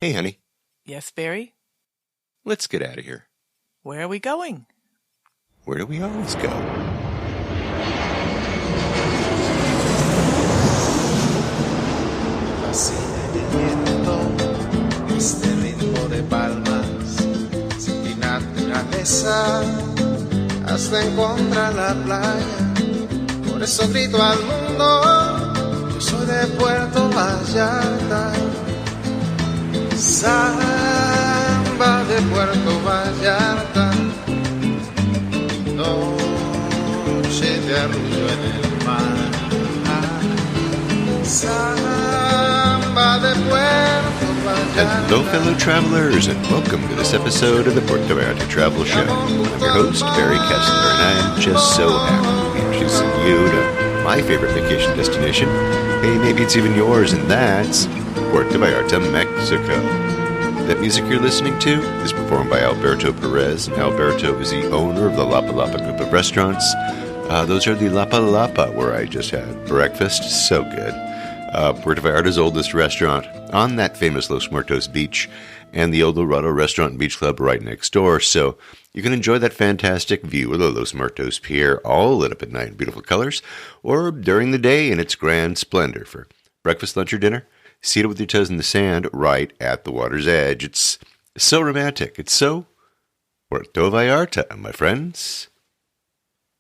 Hey, honey. Yes, Barry? Let's get out of here. Where are we going? Where do we always go? Fascina el viento, este ritmo de palmas, sin mi naturaleza, hasta encontrar la playa. Por eso grito al mundo, yo soy de Puerto Vallarta. Samba de Puerto Vallarta, noche de arrullo en el mar. Samba de Puerto Vallarta. Hello, fellow travelers, and welcome to this episode of the Puerto Vallarta Travel Show. I'm your host, Barry Kessler, and I am just so happy to be introducing you to my favorite vacation destination. Hey, maybe it's even yours, and that's Puerto Vallarta, Mexico. That music you're listening to is performed by Alberto Perez, and Alberto is the owner of the Lapa Lapa group of restaurants. Those are the Lapa Lapa, where I just had breakfast. So good. Puerto Vallarta's oldest restaurant on that famous Los Muertos beach, and the El Dorado Restaurant and Beach Club right next door. So you can enjoy that fantastic view of the Los Muertos Pier, all lit up at night in beautiful colors, or during the day in its grand splendor for breakfast, lunch, or dinner, seated with your toes in the sand right at the water's edge. It's so romantic. It's so Puerto Vallarta, my friends.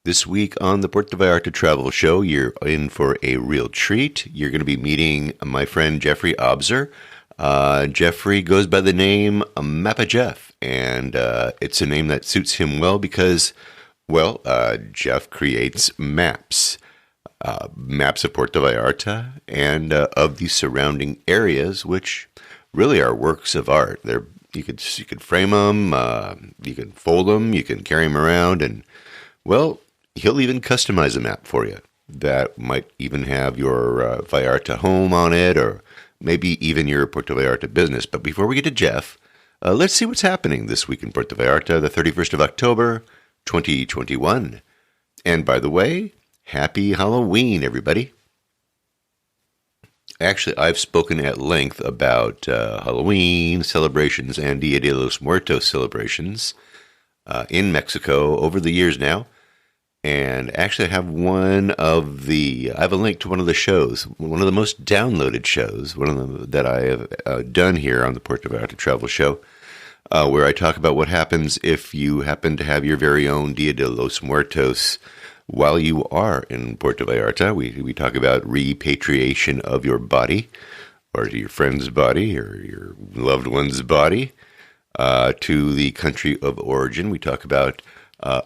This week on the Puerto Vallarta Travel Show, you're in for a real treat. You're going to be meeting my friend Jeffrey Obzer. Jeffrey goes by the name Mapa Jeff, and it's a name that suits him well because, Jeff creates maps. Maps of Puerto Vallarta and of the surrounding areas, which really are works of art. You could frame them, you can fold them, you can carry them around, and he'll even customize a map for you that might even have your Vallarta home on it, or maybe even your Puerto Vallarta business. But before we get to Jeff, let's see what's happening this week in Puerto Vallarta, the 31st of October, 2021. And by the way, Happy Halloween, everybody. Actually, I've spoken at length about Halloween celebrations and Dia de los Muertos celebrations in Mexico over the years now. And actually, I have I have a link to one of the shows, one of the most downloaded shows, one of them that I have done here on the Puerto Vallarta Travel Show, where I talk about what happens if you happen to have your very own Dia de los Muertos while you are in Puerto Vallarta. We talk about repatriation of your body, or your friend's body, or your loved one's body, to the country of origin. We talk about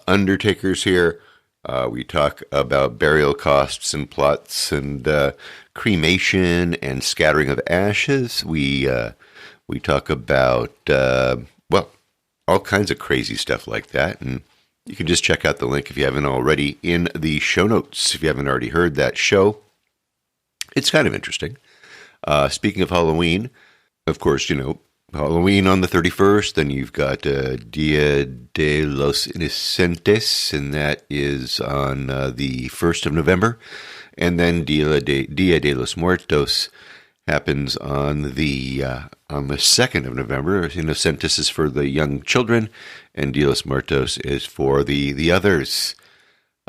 undertakers here. We talk about burial costs and plots, and cremation and scattering of ashes. We talk about all kinds of crazy stuff like that, and you can just check out the link if you haven't already in the show notes. If you haven't already heard that show, it's kind of interesting. Speaking of Halloween, of course, Halloween on the 31st, then you've got Dia de los Inocentes, and that is on the 1st of November. And then Dia de los Muertos happens on the 2nd of November. Inocentes is for the young children, and Dia de los Muertos is for the others.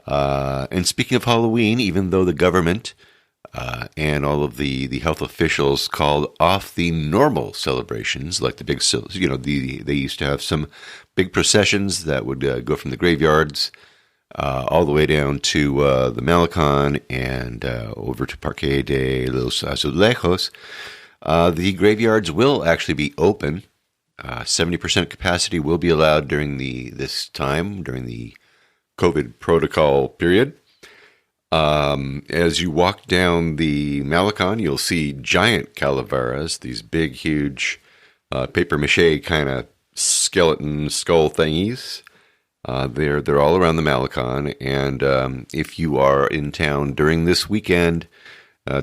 And speaking of Halloween, even though the government and all of the health officials called off the normal celebrations, like the big, they used to have some big processions that would go from the graveyards all the way down to the Malecon and over to Parque de los Azulejos. The graveyards will actually be open. 70% capacity will be allowed during this time, during the COVID protocol period. As you walk down the Malecon, you'll see giant calaveras, these big, huge papier-mâché kind of skeleton skull thingies. They're all around the Malecon, and if you are in town during this weekend,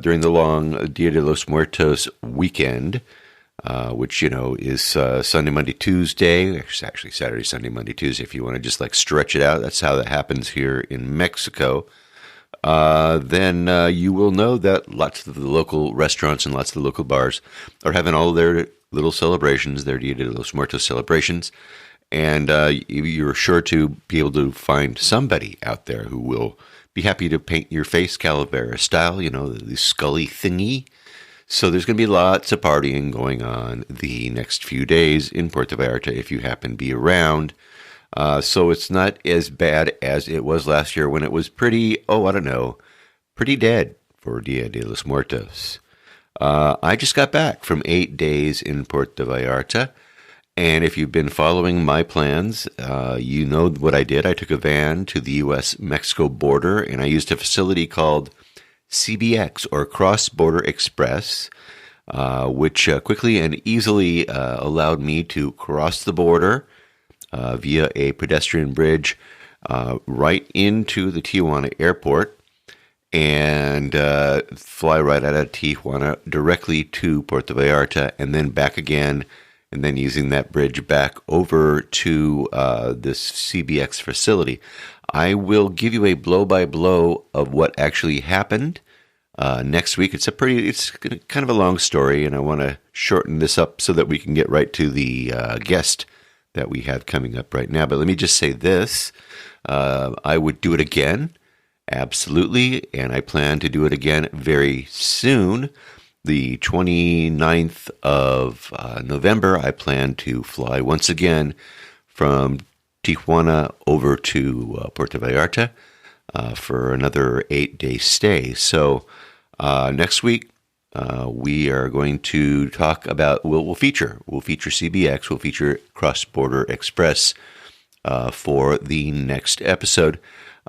during the long Dia de los Muertos weekend, which, is Sunday, Monday, Tuesday, actually Saturday, Sunday, Monday, Tuesday, if you want to just stretch it out. That's how that happens here in Mexico. Then you will know that lots of the local restaurants and lots of the local bars are having all their little celebrations, their Dia de los Muertos celebrations. And you're sure to be able to find somebody out there who will be happy to paint your face Calavera style, the scully thingy. So there's going to be lots of partying going on the next few days in Puerto Vallarta if you happen to be around. So it's not as bad as it was last year when it was pretty dead for Dia de los Muertos. I just got back from 8 days in Puerto Vallarta. And if you've been following my plans, you know what I did. I took a van to the U.S.-Mexico border, and I used a facility called CBX, or Cross Border Express, which quickly and easily allowed me to cross the border via a pedestrian bridge right into the Tijuana airport and fly right out of Tijuana directly to Puerto Vallarta and then back again, and then using that bridge back over to this CBX facility. I will give you a blow-by-blow of what actually happened next week. It's kind of a long story, and I want to shorten this up so that we can get right to the guest that we have coming up right now. But let me just say this. I would do it again, absolutely, and I plan to do it again very soon. The 29th of November, I plan to fly once again from Tijuana over to Puerto Vallarta for another 8-day stay. So next week, we are going to talk about, we'll feature CBX, we'll feature Cross Border Express for the next episode,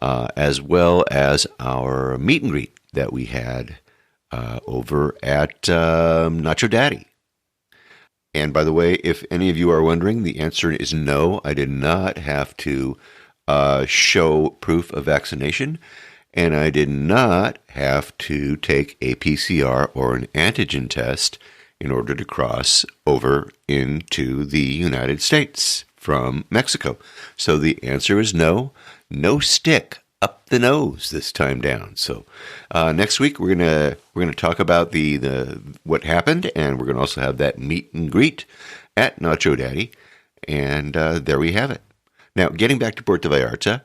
as well as our meet and greet that we had over at Nacho Daddy. And by the way, if any of you are wondering, the answer is no. I did not have to show proof of vaccination, and I did not have to take a PCR or an antigen test in order to cross over into the United States from Mexico. So the answer is no. No stick up the nose this time down. So next week we're gonna talk about the what happened, and we're gonna also have that meet and greet at Nacho Daddy, and there we have it. Now, getting back to Puerto Vallarta,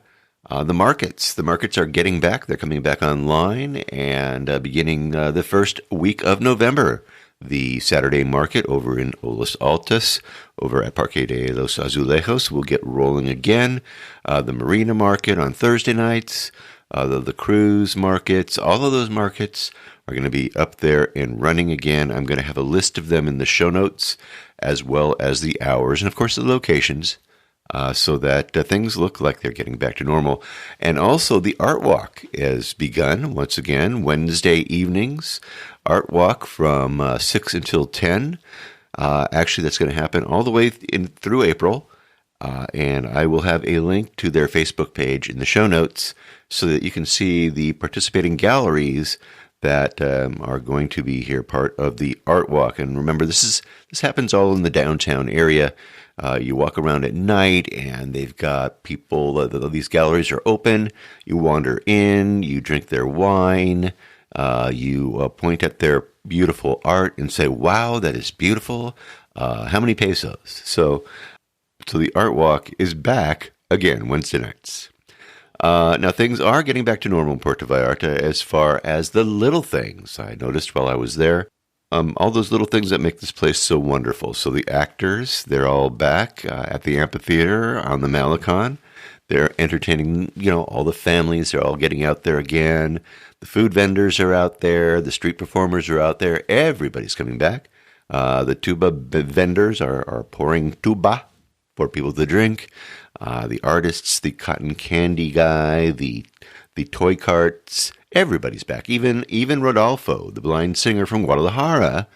the markets are getting back. They're coming back online, and beginning the first week of November, the Saturday market over in Olas Altas, over at Parque de los Azulejos, will get rolling again. The Marina market on Thursday nights, the cruise markets, all of those markets are going to be up there and running again. I'm going to have a list of them in the show notes, as well as the hours and, of course, the locations, so that things look like they're getting back to normal. And also the Art Walk has begun once again, Wednesday evenings. Art Walk from 6 until 10. Actually, that's going to happen all the way through April. And I will have a link to their Facebook page in the show notes so that you can see the participating galleries that are going to be here, part of the Art Walk. And remember, this happens all in the downtown area. You walk around at night, and they've got people. These galleries are open. You wander in. You drink their wine. You point at their beautiful art and say, "Wow, that is beautiful. How many pesos?" So the Art Walk is back again Wednesday nights. Now, things are getting back to normal in Puerto Vallarta as far as the little things. I noticed while I was there, all those little things that make this place so wonderful. So the actors, they're all back at the amphitheater on the Malecon. They're entertaining, all the families. They're all getting out there again. The food vendors are out there. The street performers are out there. Everybody's coming back. The tuba vendors are pouring tuba for people to drink. The artists, the cotton candy guy, the toy carts, everybody's back. Even Rodolfo, the blind singer from Guadalajara,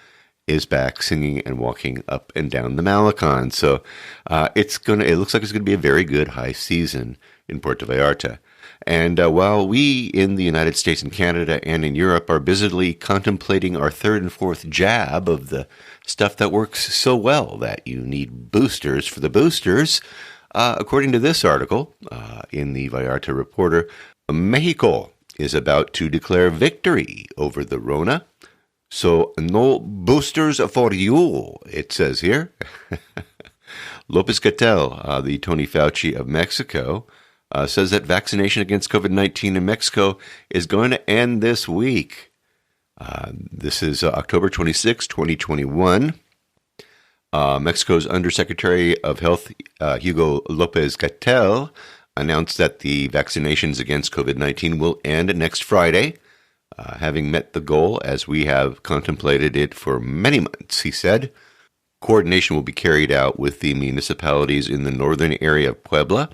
is back singing and walking up and down the Malecon. So it looks like it's gonna be a very good high season in Puerto Vallarta. And while we in the United States and Canada and in Europe are busily contemplating our third and fourth jab of the stuff that works so well that you need boosters for the boosters, according to this article in the Vallarta Reporter, Mexico is about to declare victory over the Rona. So, no boosters for you, it says here. Lopez-Gatell, the Tony Fauci of Mexico, says that vaccination against COVID-19 in Mexico is going to end this week. This is October 26, 2021. Mexico's Undersecretary of Health, Hugo Lopez-Gatell, announced that the vaccinations against COVID-19 will end next Friday, having met the goal as we have contemplated it for many months, he said. Coordination will be carried out with the municipalities in the northern area of Puebla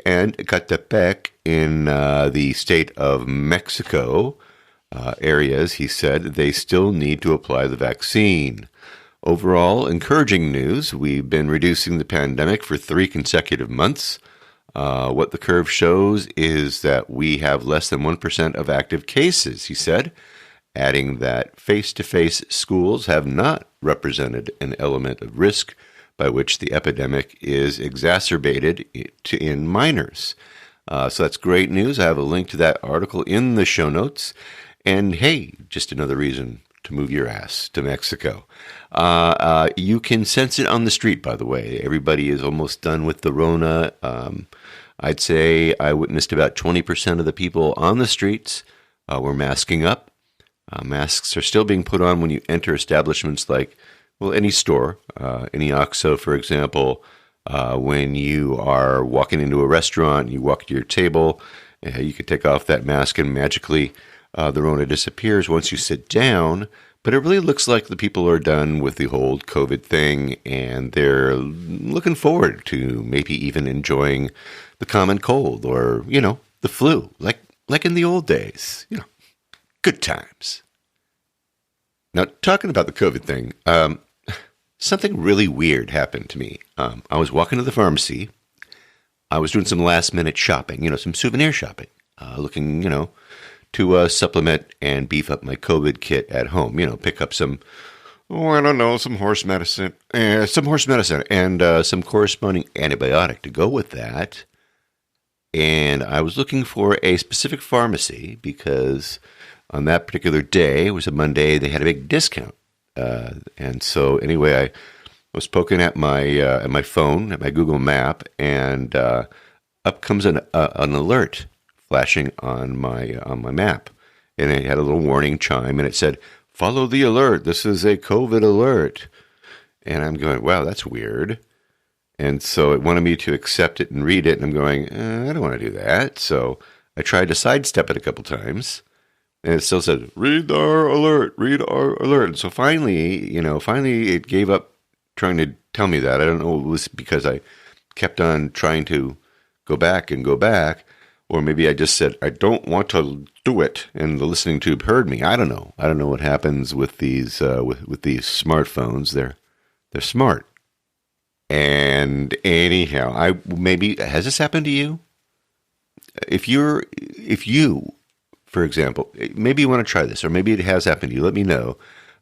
and Ecatepec in the state of Mexico areas. He said they still need to apply the vaccine. Overall, encouraging news. We've been reducing the pandemic for 3 consecutive months. What the curve shows is that we have less than 1% of active cases, he said, adding that face-to-face schools have not represented an element of risk by which the epidemic is exacerbated in minors. So that's great news. I have a link to that article in the show notes. And hey, just another reason to move your ass to Mexico. You can sense it on the street, by the way. Everybody is almost done with the Rona. I'd say I witnessed about 20% of the people on the streets were masking up. Masks are still being put on when you enter establishments like, well, any store, any OXXO, for example. When you are walking into a restaurant, you walk to your table, you can take off that mask and magically the Rona disappears once you sit down. But it really looks like the people are done with the whole COVID thing, and they're looking forward to maybe even enjoying the common cold or, the flu, like in the old days. Good times. Now, talking about the COVID thing, something really weird happened to me. I was walking to the pharmacy. I was doing some last-minute shopping, some souvenir shopping, looking, to supplement and beef up my COVID kit at home. Pick up some, some horse medicine, and some corresponding antibiotic to go with that. And I was looking for a specific pharmacy because on that particular day, it was a Monday, they had a big discount. And so anyway, I was poking at my phone, at my Google Map, and up comes an alert flashing on my map, and it had a little warning chime, and it said, "Follow the alert. This is a COVID alert." And I'm going, "Wow, that's weird." And so it wanted me to accept it and read it, and I'm going, "I don't want to do that." So I tried to sidestep it a couple times, and it still said, "Read our alert. Read our alert." And so finally it gave up trying to tell me that. I don't know if it was because I kept on trying to go back, or maybe I just said, "I don't want to do it," and the listening tube heard me. I don't know. I don't know what happens with these with these smartphones. They're smart. And anyhow, has this happened to you? If you, for example, maybe you want to try this, or maybe it has happened to you. Let me know.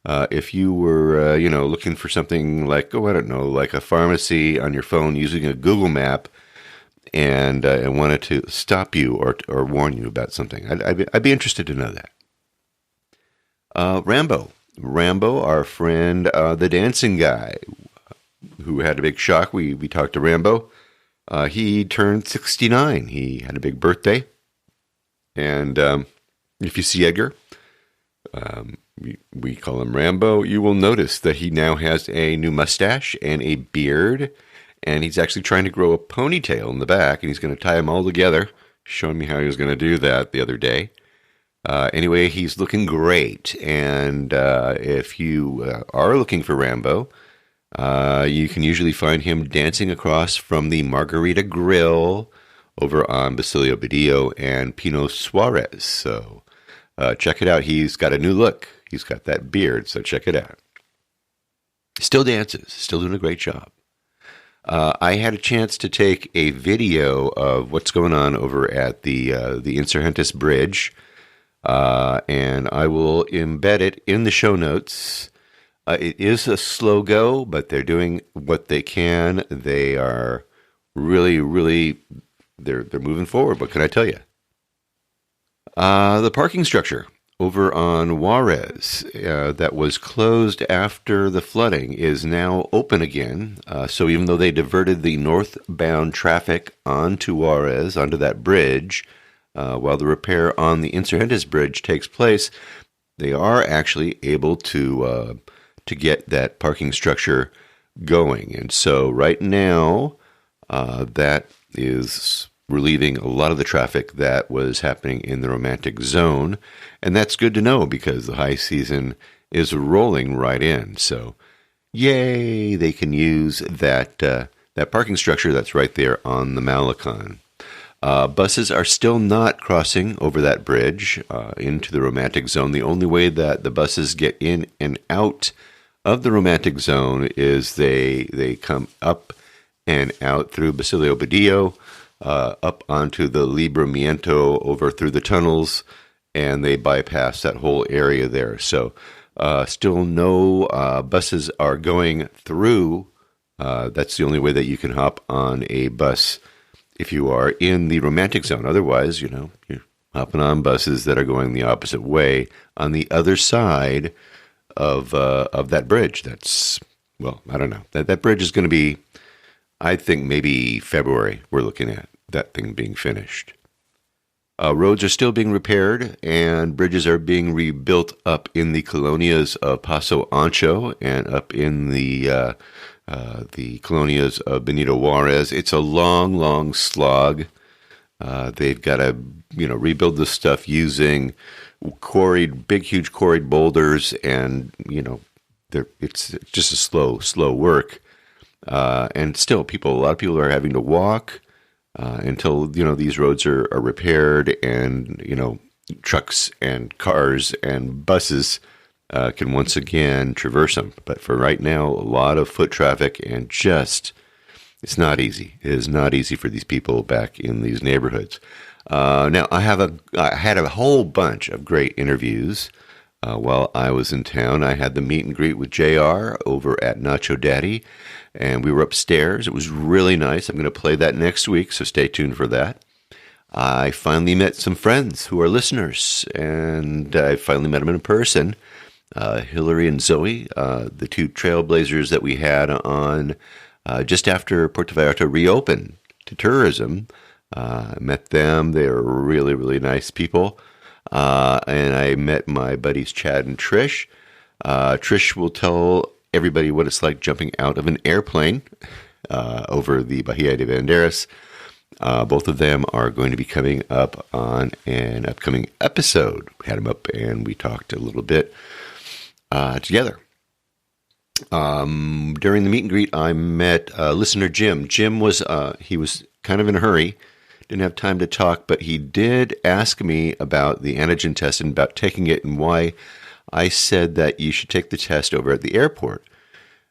If you were, looking for something like, like a pharmacy on your phone using a Google map, and wanted to stop you or warn you about something, I'd be interested to know that. Rambo, our friend, the dancing guy, who had a big shock. We talked to Rambo. He turned 69. He had a big birthday, and if you see Edgar, we call him Rambo, you will notice that he now has a new mustache and a beard. And he's actually trying to grow a ponytail in the back, and he's going to tie them all together, showing me how he was going to do that the other day. Anyway, he's looking great. And if you are looking for Rambo, you can usually find him dancing across from the Margarita Grill over on Basilio Badillo and Pino Suarez. So check it out. He's got a new look. He's got that beard, so check it out. Still dances. Still doing a great job. I had a chance to take a video of what's going on over at the Insurgentes Bridge, and I will embed it in the show notes. It is a slow go, but they're doing what they can. They are really, they're moving forward. What can I tell you? The parking structure over on Juarez that was closed after the flooding is now open again. So even though they diverted the northbound traffic onto Juarez, onto that bridge, while the repair on the Insurgentes Bridge takes place, they are actually able to get that parking structure going. And so right now, that is relieving a lot of the traffic that was happening in the romantic zone. And that's good to know because the high season is rolling right in. So yay, they can use that parking structure that's right there on the Malecon. Buses are still not crossing over that bridge into the romantic zone. The only way that the buses get in and out of the romantic zone is they come up and out through Basilio Badillo, up onto the Libramiento, over through the tunnels, and they bypass that whole area there. So still no buses are going through. That's the only way that you can hop on a bus if you are in the romantic zone. Otherwise, you're hopping on buses that are going the opposite way on the other side of that bridge. That's, well, I don't know. That bridge is going to be, I think maybe February we're looking at that thing being finished. Roads are still being repaired and bridges are being rebuilt up in the colonias of Paso Ancho and up in the colonias of Benito Juarez. It's a long, long slog. They've got to, rebuild this stuff using big, huge quarried boulders, and it's just a slow work. And still, a lot of people are having to walk until these roads are repaired, and trucks and cars and buses can once again traverse them. But for right now, a lot of foot traffic, and it's not easy. It is not easy for these people back in these neighborhoods. Now, I had a whole bunch of great interviews while I was in town. I had the meet and greet with JR over at Nacho Daddy, and we were upstairs. It was really nice. I'm going to play that next week, so stay tuned for that. I finally met some friends who are listeners, and I finally met them in person. Hillary and Zoe, the two trailblazers that we had on just after Puerto Vallarta reopened to tourism. I met them. They are really, really nice people. And I met my buddies Chad and Trish. Trish will tell everybody what it's like jumping out of an airplane over the Bahia de Banderas. Both of them are going to be coming up on an upcoming episode. We had them up and we talked a little bit together. During the meet and greet, I met listener Jim. Jim was kind of in a hurry, didn't have time to talk, but he did ask me about the antigen test and about taking it and why I said that you should take the test over at the airport.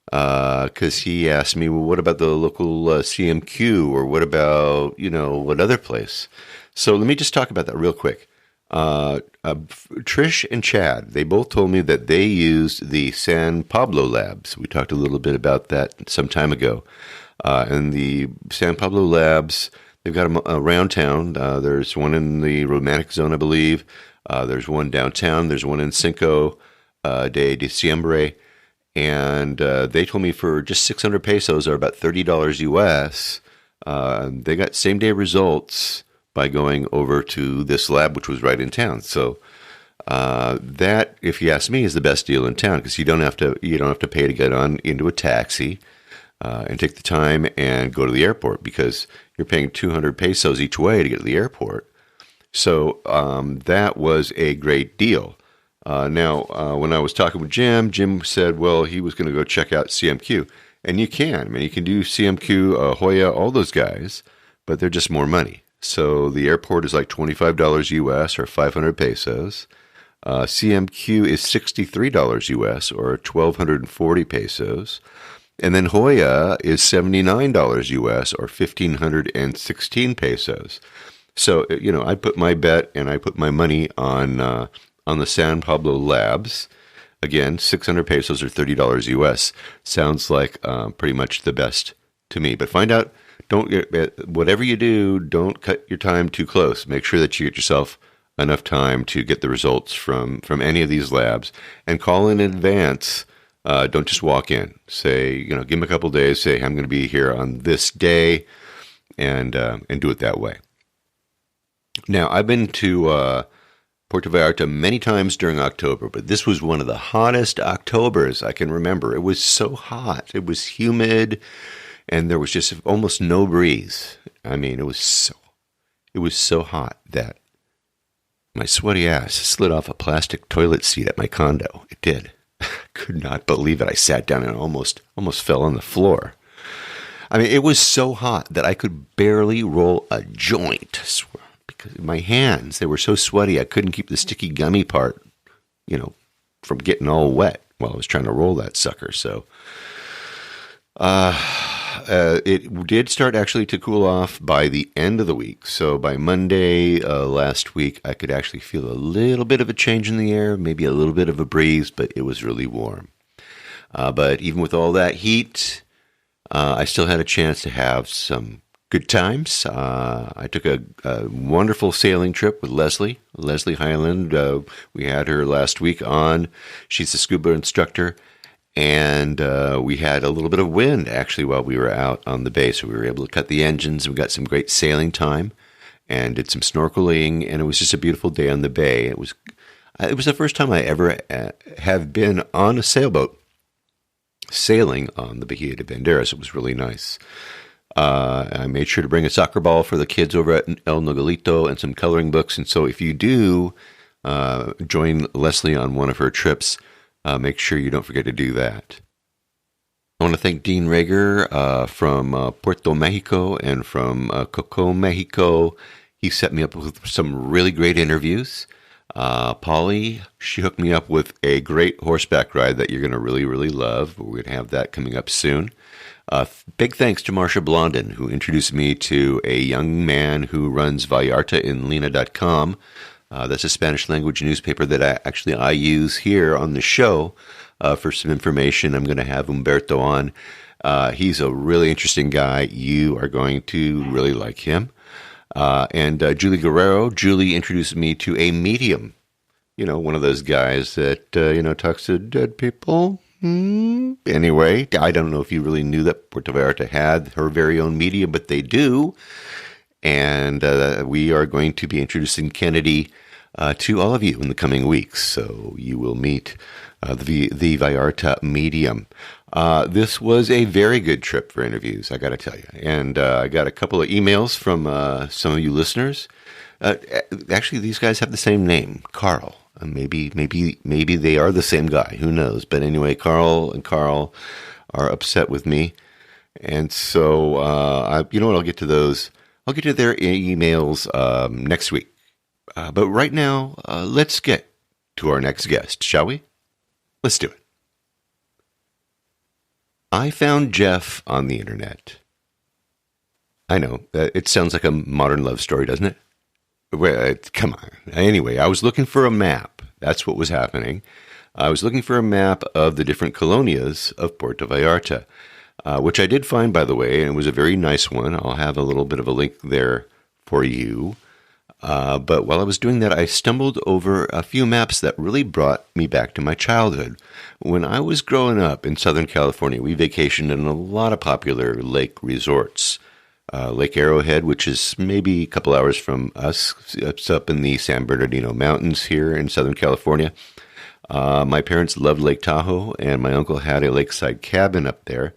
Because he asked me, well, what about the local CMQ, or what about, what other place? So let me just talk about that real quick. Trish and Chad, they both told me that they used the San Pablo labs. We talked a little bit about that some time ago. And the San Pablo labs, they've got them around town. There's one in the romantic zone, I believe. There's one downtown. There's one in Cinco de Diciembre. And they told me for just 600 pesos, or about $30 US, they got same-day results by going over to this lab, which was right in town. So that, if you ask me, is the best deal in town, because you don't have to pay to get on into a taxi and take the time and go to the airport, because you're paying 200 pesos each way to get to the airport. So that was a great deal. Now, when I was talking with Jim said, well, he was going to go check out CMQ. And you can. I mean, you can do CMQ, Hoya, all those guys, but they're just more money. So the airport is like $25 US, or 500 pesos. CMQ is $63 US, or 1,240 pesos. And then Hoya is $79 US, or 1,516 pesos. So, I put my bet and I put my money on the San Pablo labs. Again, 600 pesos, or $30 US. Sounds like pretty much the best to me. But find out, whatever you do, don't cut your time too close. Make sure that you get yourself enough time to get the results from any of these labs, and call in advance. Don't just walk in. Say, give them a couple of days. Say, I'm going to be here on this day, and do it that way. Now, I've been to Puerto Vallarta many times during October, but this was one of the hottest Octobers I can remember. It was so hot. It was humid, and there was just almost no breeze. I mean, it was so hot that my sweaty ass slid off a plastic toilet seat at my condo. It did. I could not believe it. I sat down and almost fell on the floor. I mean, it was so hot that I could barely roll a joint. Because my hands, they were so sweaty, I couldn't keep the sticky gummy part, from getting all wet while I was trying to roll that sucker. So it did start actually to cool off by the end of the week. So by Monday last week, I could actually feel a little bit of a change in the air, maybe a little bit of a breeze, but it was really warm. But even with all that heat, I still had a chance to have some good times. I took a wonderful sailing trip with Leslie Highland. We had her last week on. She's a scuba instructor. And we had a little bit of wind, actually, while we were out on the bay. So we were able to cut the engines. We got some great sailing time and did some snorkeling. And it was just a beautiful day on the bay. It was the first time I ever have been on a sailboat sailing on the Bahia de Banderas. It was really nice. I made sure to bring a soccer ball for the kids over at El Nogalito and some coloring books. And so if you do join Leslie on one of her trips, make sure you don't forget to do that. I want to thank Dean Rager from Puerto Mexico and from Coco, Mexico. He set me up with some really great interviews. Polly, she hooked me up with a great horseback ride that you're going to really, really love. We're going to have that coming up soon. Big thanks to Marcia Blondin, who introduced me to a young man who runs VallartaInLina.com. That's a Spanish language newspaper that I use here on the show for some information. I'm going to have Humberto on. He's a really interesting guy. You are going to really like him. And Julie Guerrero. Julie introduced me to a medium. One of those guys that, talks to dead people. Anyway, I don't know if you really knew that Puerto Vallarta had her very own medium, but they do. And we are going to be introducing Kennedy to all of you in the coming weeks. So you will meet the Vallarta medium. This was a very good trip for interviews, I got to tell you. And I got a couple of emails from some of you listeners. Actually, these guys have the same name, Carl. Maybe they are the same guy. Who knows? But anyway, Carl are upset with me. And so, you know what? I'll get to those. I'll get to their emails next week. But right now, let's get to our next guest, shall we? Let's do it. I found Jeff on the internet. I know, it sounds like a modern love story, doesn't it? Well, come on. Anyway, I was looking for a map. That's what was happening. I was looking for a map of the different colonias of Puerto Vallarta, which I did find, by the way, and it was a very nice one. I'll have a little bit of a link there for you. But while I was doing that, I stumbled over a few maps that really brought me back to my childhood. When I was growing up in Southern California, we vacationed in a lot of popular lake resorts. Lake Arrowhead, which is maybe a couple hours from us. It's up in the San Bernardino Mountains here in Southern California. My parents loved Lake Tahoe, and my uncle had a lakeside cabin up there.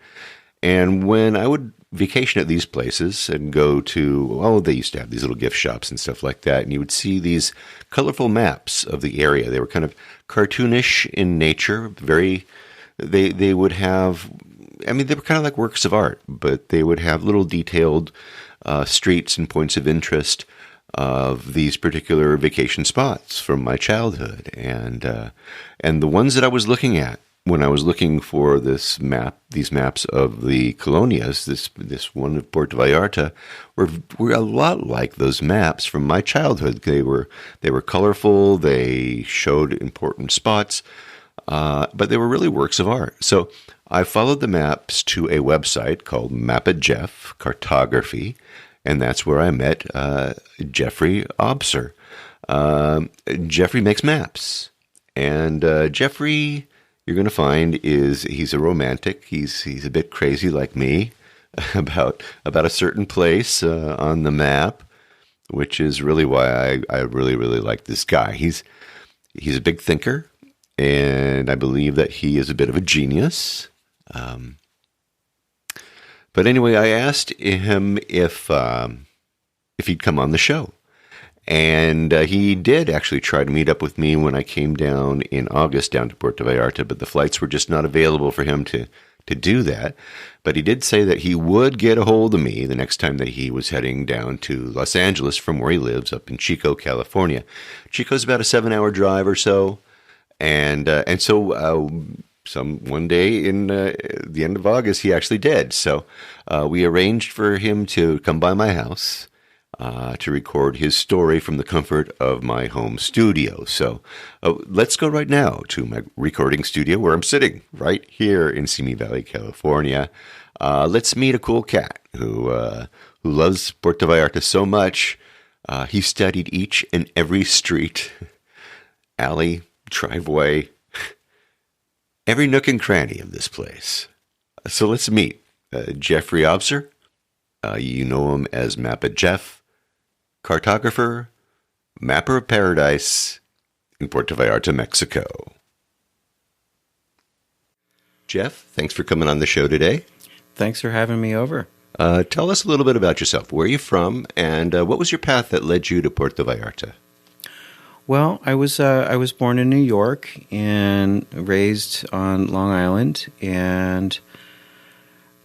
And when I would vacation at these places and go to, they used to have these little gift shops and stuff like that, and you would see these colorful maps of the area. They were kind of cartoonish in nature, they would have, they were kind of like works of art, but they would have little detailed streets and points of interest of these particular vacation spots from my childhood. And the ones that I was looking at when I was looking for these maps of the colonias, this one of Puerto Vallarta, were a lot like those maps from my childhood. They were colorful. They showed important spots, but they were really works of art. So I followed the maps to a website called Mapa Jeff, Cartography, and that's where I met Jeffrey Obser. Jeffrey makes maps. And Jeffrey, you're going to find, he's a romantic. He's a bit crazy like me about a certain place on the map, which is really why I really, really like this guy. He's a big thinker, and I believe that he is a bit of a genius. But anyway, I asked him if he'd come on the show. And he did actually try to meet up with me when I came down in August down to Puerto Vallarta, but the flights were just not available for him to do that. But he did say that he would get a hold of me the next time that he was heading down to Los Angeles from where he lives up in Chico, California. Chico's about a 7-hour drive or so. And so one day in the end of August, he actually did. So we arranged for him to come by my house to record his story from the comfort of my home studio. So let's go right now to my recording studio where I'm sitting right here in Simi Valley, California. Let's meet a cool cat who loves Puerto Vallarta so much. He studied each and every street, alley, driveway, every nook and cranny of this place. So let's meet Jeffrey Obser. You know him as Mapa Jeff, Cartographer, Mapper of Paradise in Puerto Vallarta, Mexico. Jeff, thanks for coming on the show today. Thanks for having me over. Tell us a little bit about yourself. Where are you from, and what was your path that led you to Puerto Vallarta? Well, I was born in New York and raised on Long Island, and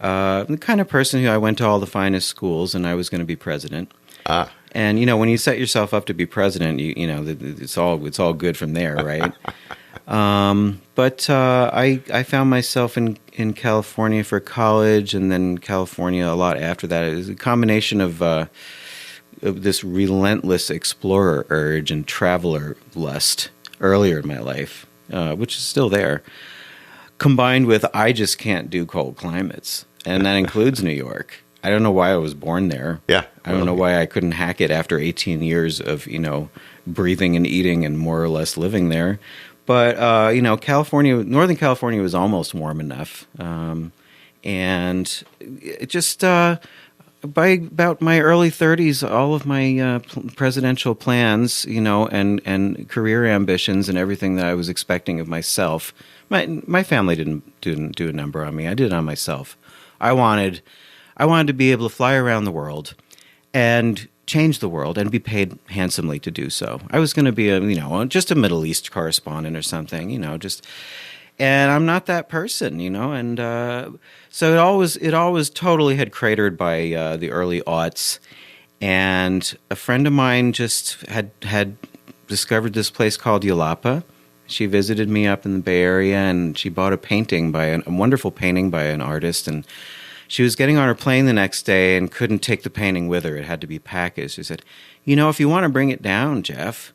the kind of person who I went to all the finest schools, and I was going to be president. And when you set yourself up to be president, it's all good from there, right? But I found myself in California for college, and then California a lot after that. It was a combination of this relentless explorer urge and traveler lust earlier in my life, which is still there, combined with I just can't do cold climates, and that includes New York. I don't know why I was born there. Yeah. I don't know why I couldn't hack it after 18 years of, breathing and eating and more or less living there. But, Northern California was almost warm enough. And it just, by about my early 30s, all of my presidential plans, and career ambitions and everything that I was expecting of myself, my family didn't do a number on me. I did it on myself. I wanted to be able to fly around the world and change the world and be paid handsomely to do so. I was going to be just a Middle East correspondent or something, and I'm not that person, and so it always totally had cratered by the early aughts. And a friend of mine just had discovered this place called Yelapa. She visited me up in the Bay Area, and she bought a wonderful painting by an artist, and she was getting on her plane the next day and couldn't take the painting with her. It had to be packaged. She said, if you want to bring it down, Jeff.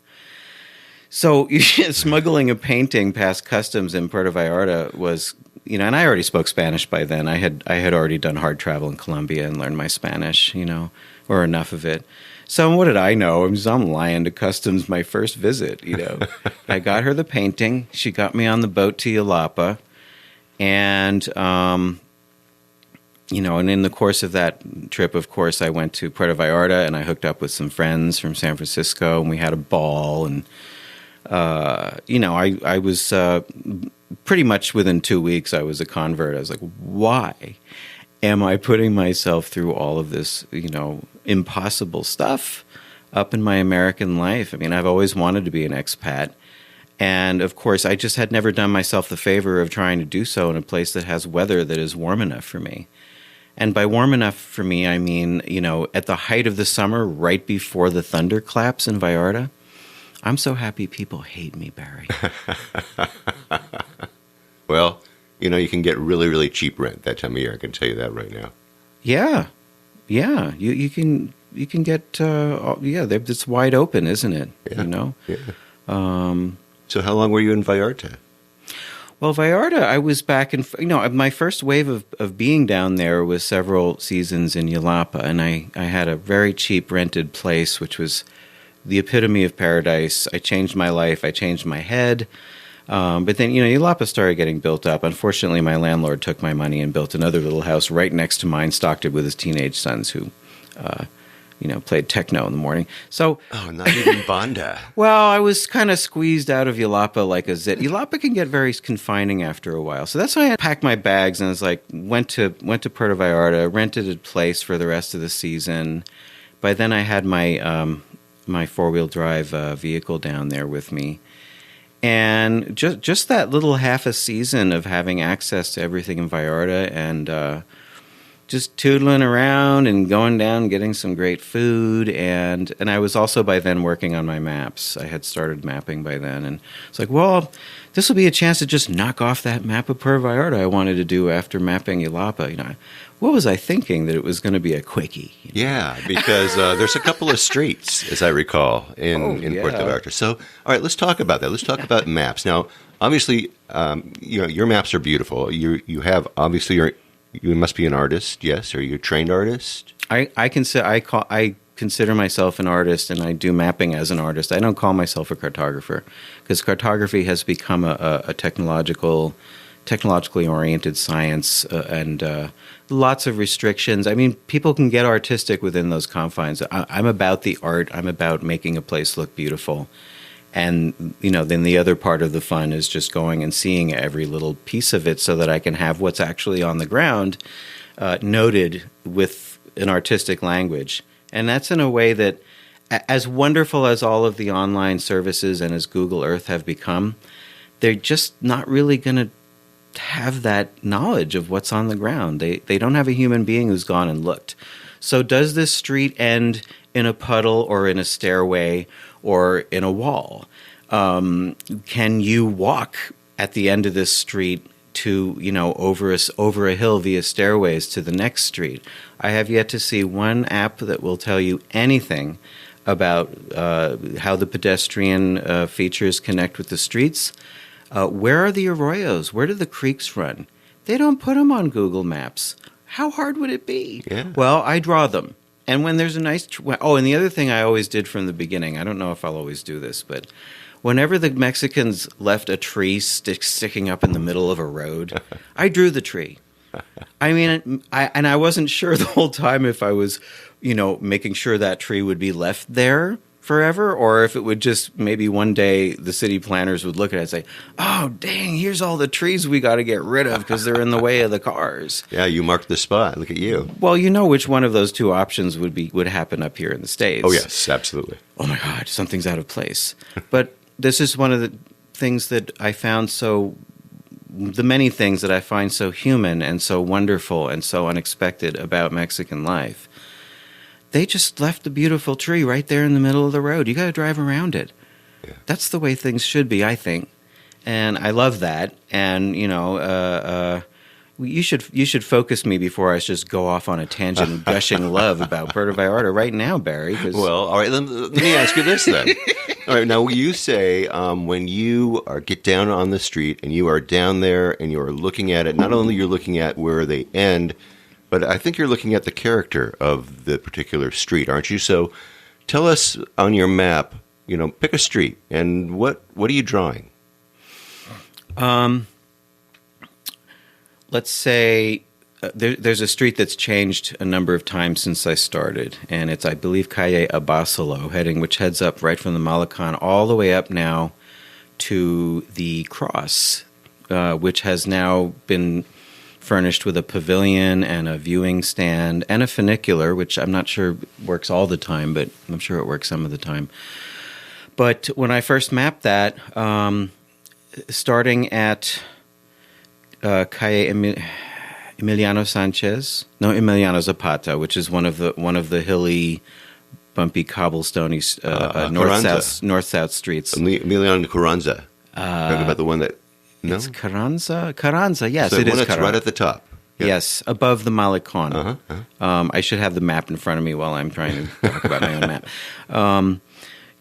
So smuggling a painting past customs in Puerto Vallarta was, and I already spoke Spanish by then. I had already done hard travel in Colombia and learned my Spanish, or enough of it. So what did I know? I'm lying to customs my first visit, I got her the painting. She got me on the boat to Yelapa. And, and in the course of that trip, of course, I went to Puerto Vallarta and I hooked up with some friends from San Francisco, and we had a ball. And, I was pretty much within 2 weeks, I was a convert. I was like, why am I putting myself through all of this, impossible stuff up in my American life? I mean, I've always wanted to be an expat. And, of course, I just had never done myself the favor of trying to do so in a place that has weather that is warm enough for me. And by warm enough for me, I mean, at the height of the summer, right before the thunderclaps in Vallarta. I'm so happy people hate me, Barry. Well, you can get really, really cheap rent that time of year. I can tell you that right now. Yeah. You can get, it's wide open, isn't it? Yeah. Yeah. So how long were you in Vallarta? Well, Vallarta, I was back in, my first wave of being down there was several seasons in Yelapa, and I had a very cheap rented place, which was the epitome of paradise. I changed my life. I changed my head. But then, Yelapa started getting built up. Unfortunately, my landlord took my money and built another little house right next to mine, stocked it with his teenage sons who, played techno in the morning. So, not even Banda. well, I was kind of squeezed out of Yelapa like a zit. Yelapa can get very confining after a while. So that's why I packed my bags and went to Puerto Vallarta, rented a place for the rest of the season. By then I had my my four-wheel drive vehicle down there with me. And just that little half a season of having access to everything in Vallarta and just tootling around and going down, getting some great food. And I was also by then working on my maps. I had started mapping by then. And it's like, well, this will be a chance to just knock off that map of Puerto Vallarta I wanted to do after mapping Yelapa. What was I thinking that it was going to be a quickie? Yeah, because there's a couple of streets, as I recall, in Puerto Vallarta. So, all right, let's talk about that. Let's talk about maps. Now, obviously, your maps are beautiful. You have obviously you must be an artist. Yes, are you a trained artist? I consider myself an artist, and I do mapping as an artist. I don't call myself a cartographer because cartography has become a technologically oriented science and lots of restrictions. I mean, people can get artistic within those confines. I'm about the art. I'm about making a place look beautiful. And, then the other part of the fun is just going and seeing every little piece of it so that I can have what's actually on the ground noted with an artistic language. And that's in a way that, as wonderful as all of the online services and as Google Earth have become, they're just not really going to have that knowledge of what's on the ground. They don't have a human being who's gone and looked. So does this street end in a puddle or in a stairway or in a wall? Can you walk at the end of this street to, over a hill via stairways to the next street? I have yet to see one app that will tell you anything about how the pedestrian features connect with the streets. Where are the arroyos? Where do the creeks run? They don't put them on Google Maps. How hard would it be? Yeah. Well, I draw them. And when there's a nice... and the other thing I always did from the beginning, I don't know if I'll always do this, but whenever the Mexicans left a tree sticking up in the middle of a road, I drew the tree. I mean, I wasn't sure the whole time if I was, making sure that tree would be left there forever, or if it would just maybe one day the city planners would look at it and say, oh, dang, here's all the trees we got to get rid of because they're in the way of the cars. Yeah, you marked the spot. Look at you. Well, which one of those two options would happen up here in the States. Oh, yes, absolutely. Oh, my God, something's out of place. But this is one of the things that I found the many things that I find so human and so wonderful and so unexpected about Mexican life. They just left the beautiful tree right there in the middle of the road. You got to drive around it. Yeah. That's the way things should be, I think. And I love that. And, you should focus me before I just go off on a tangent gushing love about Puerto Vallarta right now, Barry. Well, all right, let me ask you this then. All right, now you say when you get down on the street and you are down there and you're looking at it, not only you're looking at where they end, but I think you're looking at the character of the particular street, aren't you? So tell us on your map, pick a street, and what are you drawing? Let's say there's a street that's changed a number of times since I started, and it's, I believe, Calle Abasolo, which heads up right from the Malecon all the way up now to the Cross, which has now been furnished with a pavilion and a viewing stand and a funicular, which I'm not sure works all the time, but I'm sure it works some of the time. But when I first mapped that, starting at Calle Emiliano Zapata, which is one of the hilly, bumpy, cobblestoney north-south streets. Emiliano Carranza. Talking about the one that... No? It's Carranza? Carranza, yes, so it is Carranza. Carranza. Right at the top. Yep. Yes, above the Malecon. I should have the map in front of me while I'm trying to talk about my own map.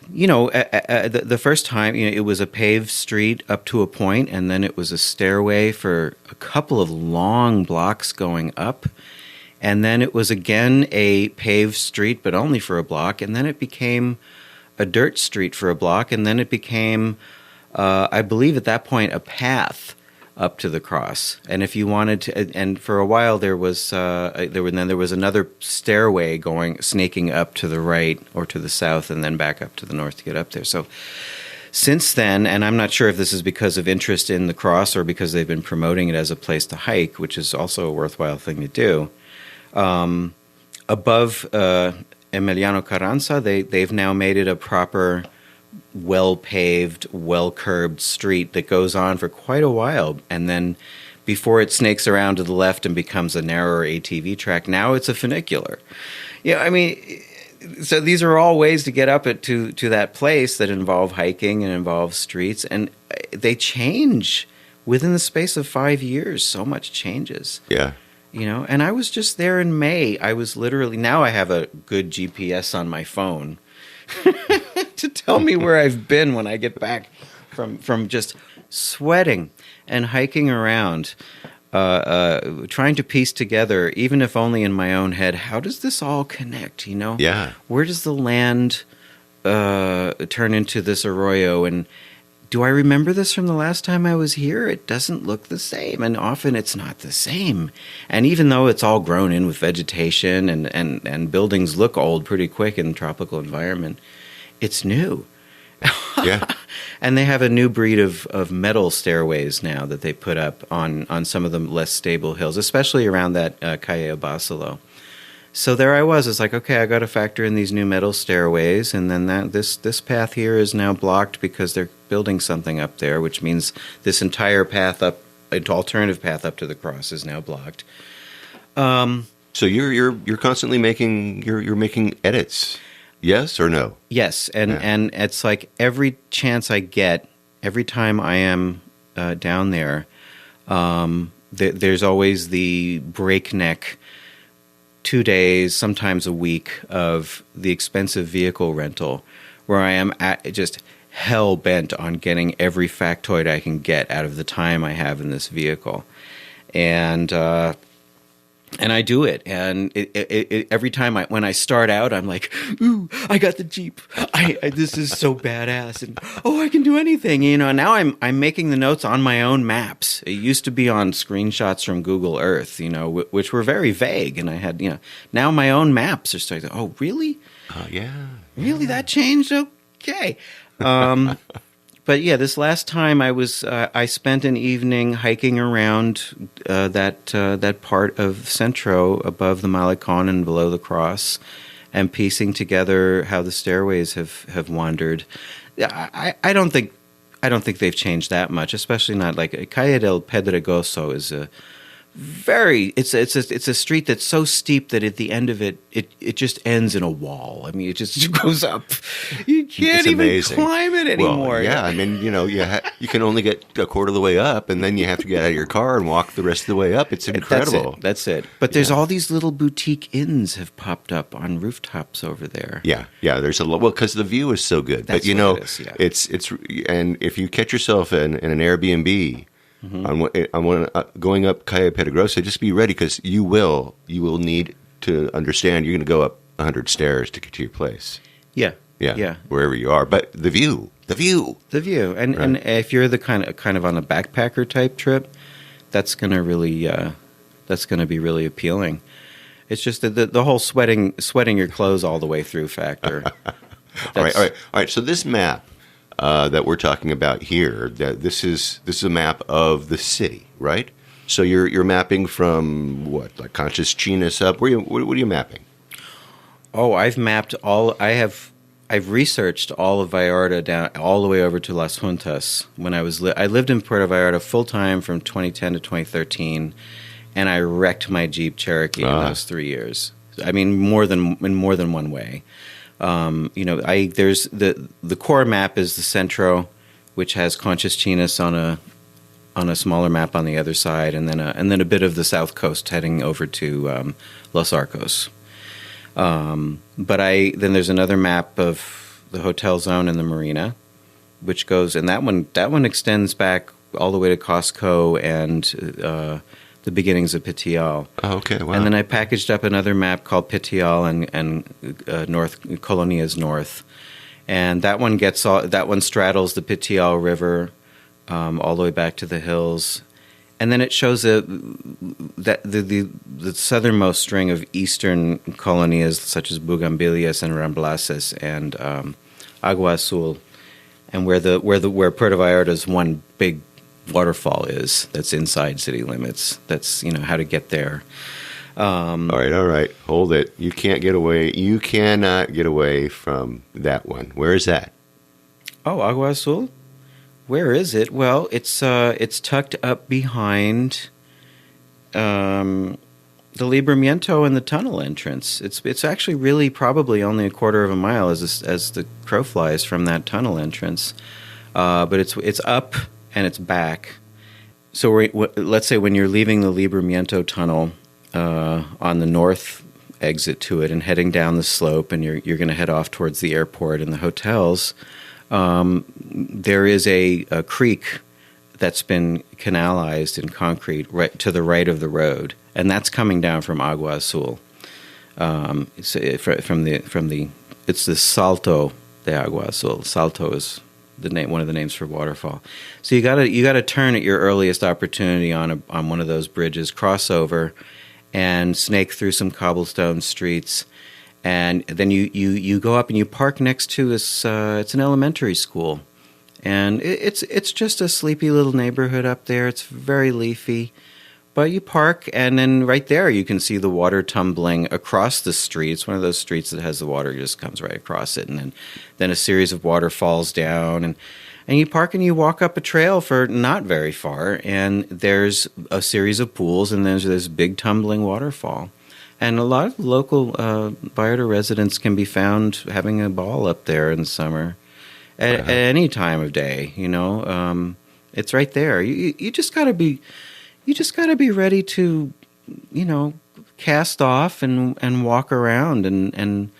The first time, it was a paved street up to a point, and then it was a stairway for a couple of long blocks going up. And then it was again a paved street, but only for a block. And then it became a dirt street for a block, and then it became, I believe at that point, a path up to the cross. And if you wanted to, and for a while there was another stairway snaking up to the right or to the south, and then back up to the north to get up there. So since then, and I'm not sure if this is because of interest in the cross or because they've been promoting it as a place to hike, which is also a worthwhile thing to do. Above Emiliano Carranza, they've now made it a proper, well-paved, well-curbed street that goes on for quite a while. And then before it snakes around to the left and becomes a narrower ATV track, now it's a funicular. Yeah, I mean, so these are all ways to get up to that place that involve hiking and involve streets. And they change within the space of 5 years. So much changes. Yeah. You know, and I was just there in May. I was literally, now I have a good GPS on my phone to tell me where I've been when I get back from just sweating and hiking around, trying to piece together, even if only in my own head, how does this all connect, you know? Yeah. Where does the land turn into this arroyo, and do I remember this from the last time I was here? It doesn't look the same, and often it's not the same. And even though it's all grown in with vegetation and buildings look old pretty quick in a tropical environment, it's new. Yeah. And they have a new breed of metal stairways now that they put up on some of the less stable hills, especially around that Calle Basalo. So there I was. It's like, okay, I got to factor in these new metal stairways, and then this path here is now blocked because they're building something up there, which means this entire path up, an alternative path up to the cross, is now blocked. So you're constantly making you're making edits, yes or no? Yes, and it's like every chance I get, every time I am down there, there's always the breakneck 2 days, sometimes a week, of the expensive vehicle rental, where I am just hell-bent on getting every factoid I can get out of the time I have in this vehicle. And I do it. And it every time when I start out, I'm like, ooh, I got the Jeep. This is so badass. And, I can do anything. You know, now I'm making the notes on my own maps. It used to be on screenshots from Google Earth, you know, which were very vague. And I had, you know, now my own maps are starting to, oh, really? Oh, yeah. Really? That changed? Okay. But yeah, this last time I spent an evening hiking around that part of Centro above the Malecon and below the cross, and piecing together how the stairways have wandered. I don't think they've changed that much, especially not like Calle del Pedregoso is it's a street that's so steep that at the end of it just ends in a wall. I mean, it just goes up. You can't even climb it anymore. Well, yeah, I mean, you know, you can only get a quarter of the way up, and then you have to get out of your car and walk the rest of the way up. It's incredible. That's it. But there's all these little boutique inns have popped up on rooftops over there. Yeah. There's a lot. Well, because the view is so good. That's but you know, it's and if you catch yourself in an Airbnb. Mm-hmm. Going up Calle Pedregosa, just be ready, because you will need to understand you're going to go up 100 stairs to get to your place. Yeah, wherever you are. But the view, and and if you're the kind of on a backpacker type trip, that's going to be really appealing. It's just the whole sweating your clothes all the way through factor. All right. So this map that we're talking about here, this is a map of the city, right? So you're mapping from what, like Conchas Chinas up? What are you mapping? Oh, I've mapped all. I've researched all of Vallarta down all the way over to Las Juntas. When I lived in Puerto Vallarta full time from 2010 to 2013, and I wrecked my Jeep Cherokee in those 3 years. I mean, in more than one way. You know, there's the core map is the Centro, which has Conchas Chinas on a smaller map on the other side, and then a bit of the south coast heading over to Los Arcos. But then there's another map of the hotel zone and the marina, which goes, and that one extends back all the way to Costco and the beginnings of Pitial. Oh, okay, wow. And then I packaged up another map called Pitial and North Colonias North, And that one straddles the Pitial River all the way back to the hills. And then it shows that the southernmost string of eastern colonias, such as Bugambilias and Ramblaces and Agua Azul, and where Puerto Vallarta's one big waterfall is, that's inside city limits. That's how to get there. All right, hold it. You can't get away. You cannot get away from that one. Where is that? Oh, Agua Azul. Where is it? Well, it's tucked up behind the Libramiento and the tunnel entrance. It's actually really probably only a quarter of a mile as the crow flies from that tunnel entrance, but it's up and it's back. So let's say when you're leaving the Libramiento tunnel on the north exit to it and heading down the slope, and you're going to head off towards the airport and the hotels. There is a creek that's been canalized in concrete right to the right of the road, and that's coming down from Agua Azul. It's the Salto de Agua Azul. Salto is one of the names for waterfall. So you gotta turn at your earliest opportunity on one of those bridges, cross over, and snake through some cobblestone streets. And then you go up and you park next to this. It's an elementary school, and it's just a sleepy little neighborhood up there. It's very leafy, but you park, and then right there you can see the water tumbling across the street. It's one of those streets that has the water just comes right across it, and then a series of waterfalls down, and you park and you walk up a trail for not very far, and there's a series of pools, and there's this big tumbling waterfall. And a lot of local Vallarta residents can be found having a ball up there in the summer at any time of day. It's right there. You just gotta be ready to, cast off and walk around and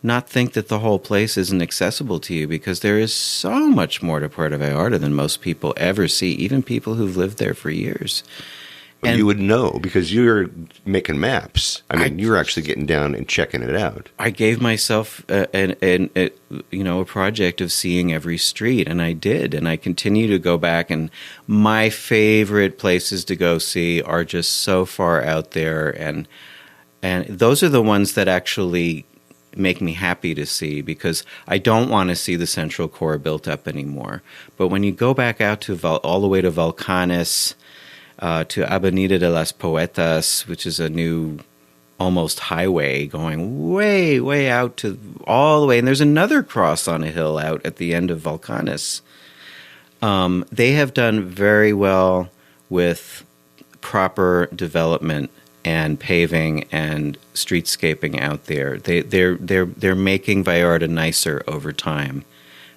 not think that the whole place isn't accessible to you, because there is so much more to Puerto Vallarta than most people ever see, even people who've lived there for years. And you would know because you're making maps. You're actually getting down and checking it out. I gave myself a project of seeing every street, and I did. And I continue to go back. And my favorite places to go see are just so far out there, and those are the ones that actually make me happy to see, because I don't want to see the central core built up anymore. But when you go back out to all the way to Volcanes, to Avenida de las Poetas, which is a new almost highway going way, way out to all the way. And there's another cross on a hill out at the end of Volcanes. They have done very well with proper development and paving and streetscaping out there. They're making Vallarta nicer over time,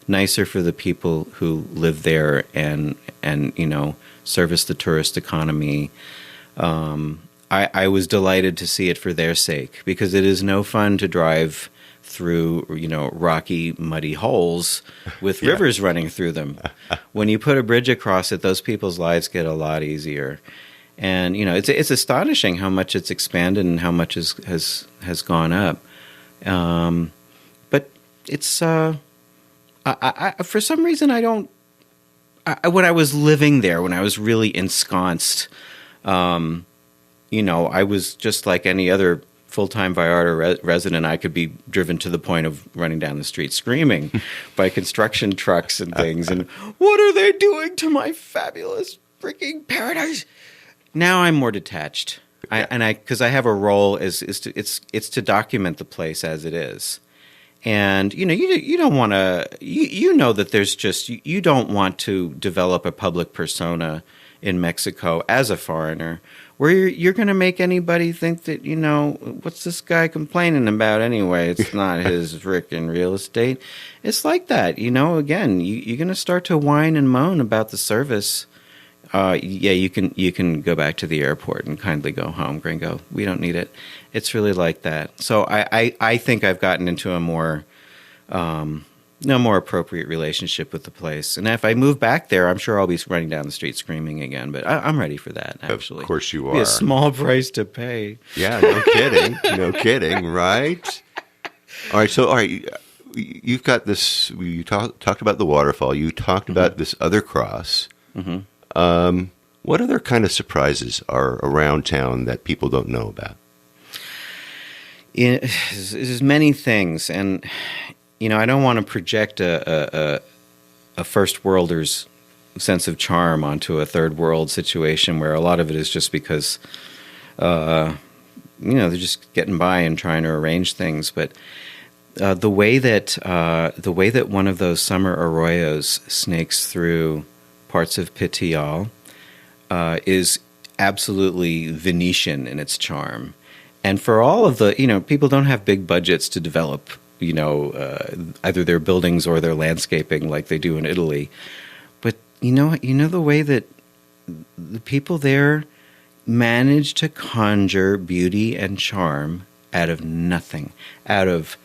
nicer for the people who live there and service the tourist economy. I was delighted to see it for their sake, because it is no fun to drive through rocky, muddy holes with rivers running through them. When you put a bridge across it, those people's lives get a lot easier. And it's astonishing how much it's expanded and how much has gone up. But it's I for some reason I don't. When I was living there, when I was really ensconced, I was just like any other full-time Vallarta resident. I could be driven to the point of running down the street screaming by construction trucks and things. And what are they doing to my fabulous freaking paradise? Now I'm more detached, because I have a role it's to document the place as it is. And, you don't want to, that there's just, you don't want to develop a public persona in Mexico as a foreigner where you're going to make anybody think that, what's this guy complaining about anyway? It's not his frickin' real estate. It's like that, again, you're going to start to whine and moan about the service. You can go back to the airport and kindly go home, Gringo. We don't need it. It's really like that. So I think I've gotten into a more appropriate relationship with the place. And if I move back there, I'm sure I'll be running down the street screaming again. But I'm ready for that, actually. Of course you are. Be a small price to pay. Yeah, no kidding. No kidding, right? All right, you've got this. You talked about the waterfall. You talked about this other cross. What other kind of surprises are around town that people don't know about? There's many things, and I don't want to project a first worlder's sense of charm onto a third world situation where a lot of it is just because they're just getting by and trying to arrange things. But the way that one of those summer arroyos snakes through parts of Pitillal is absolutely Venetian in its charm. And for all of the, people don't have big budgets to develop, either their buildings or their landscaping like they do in Italy. But the way that the people there manage to conjure beauty and charm out of nothing, out of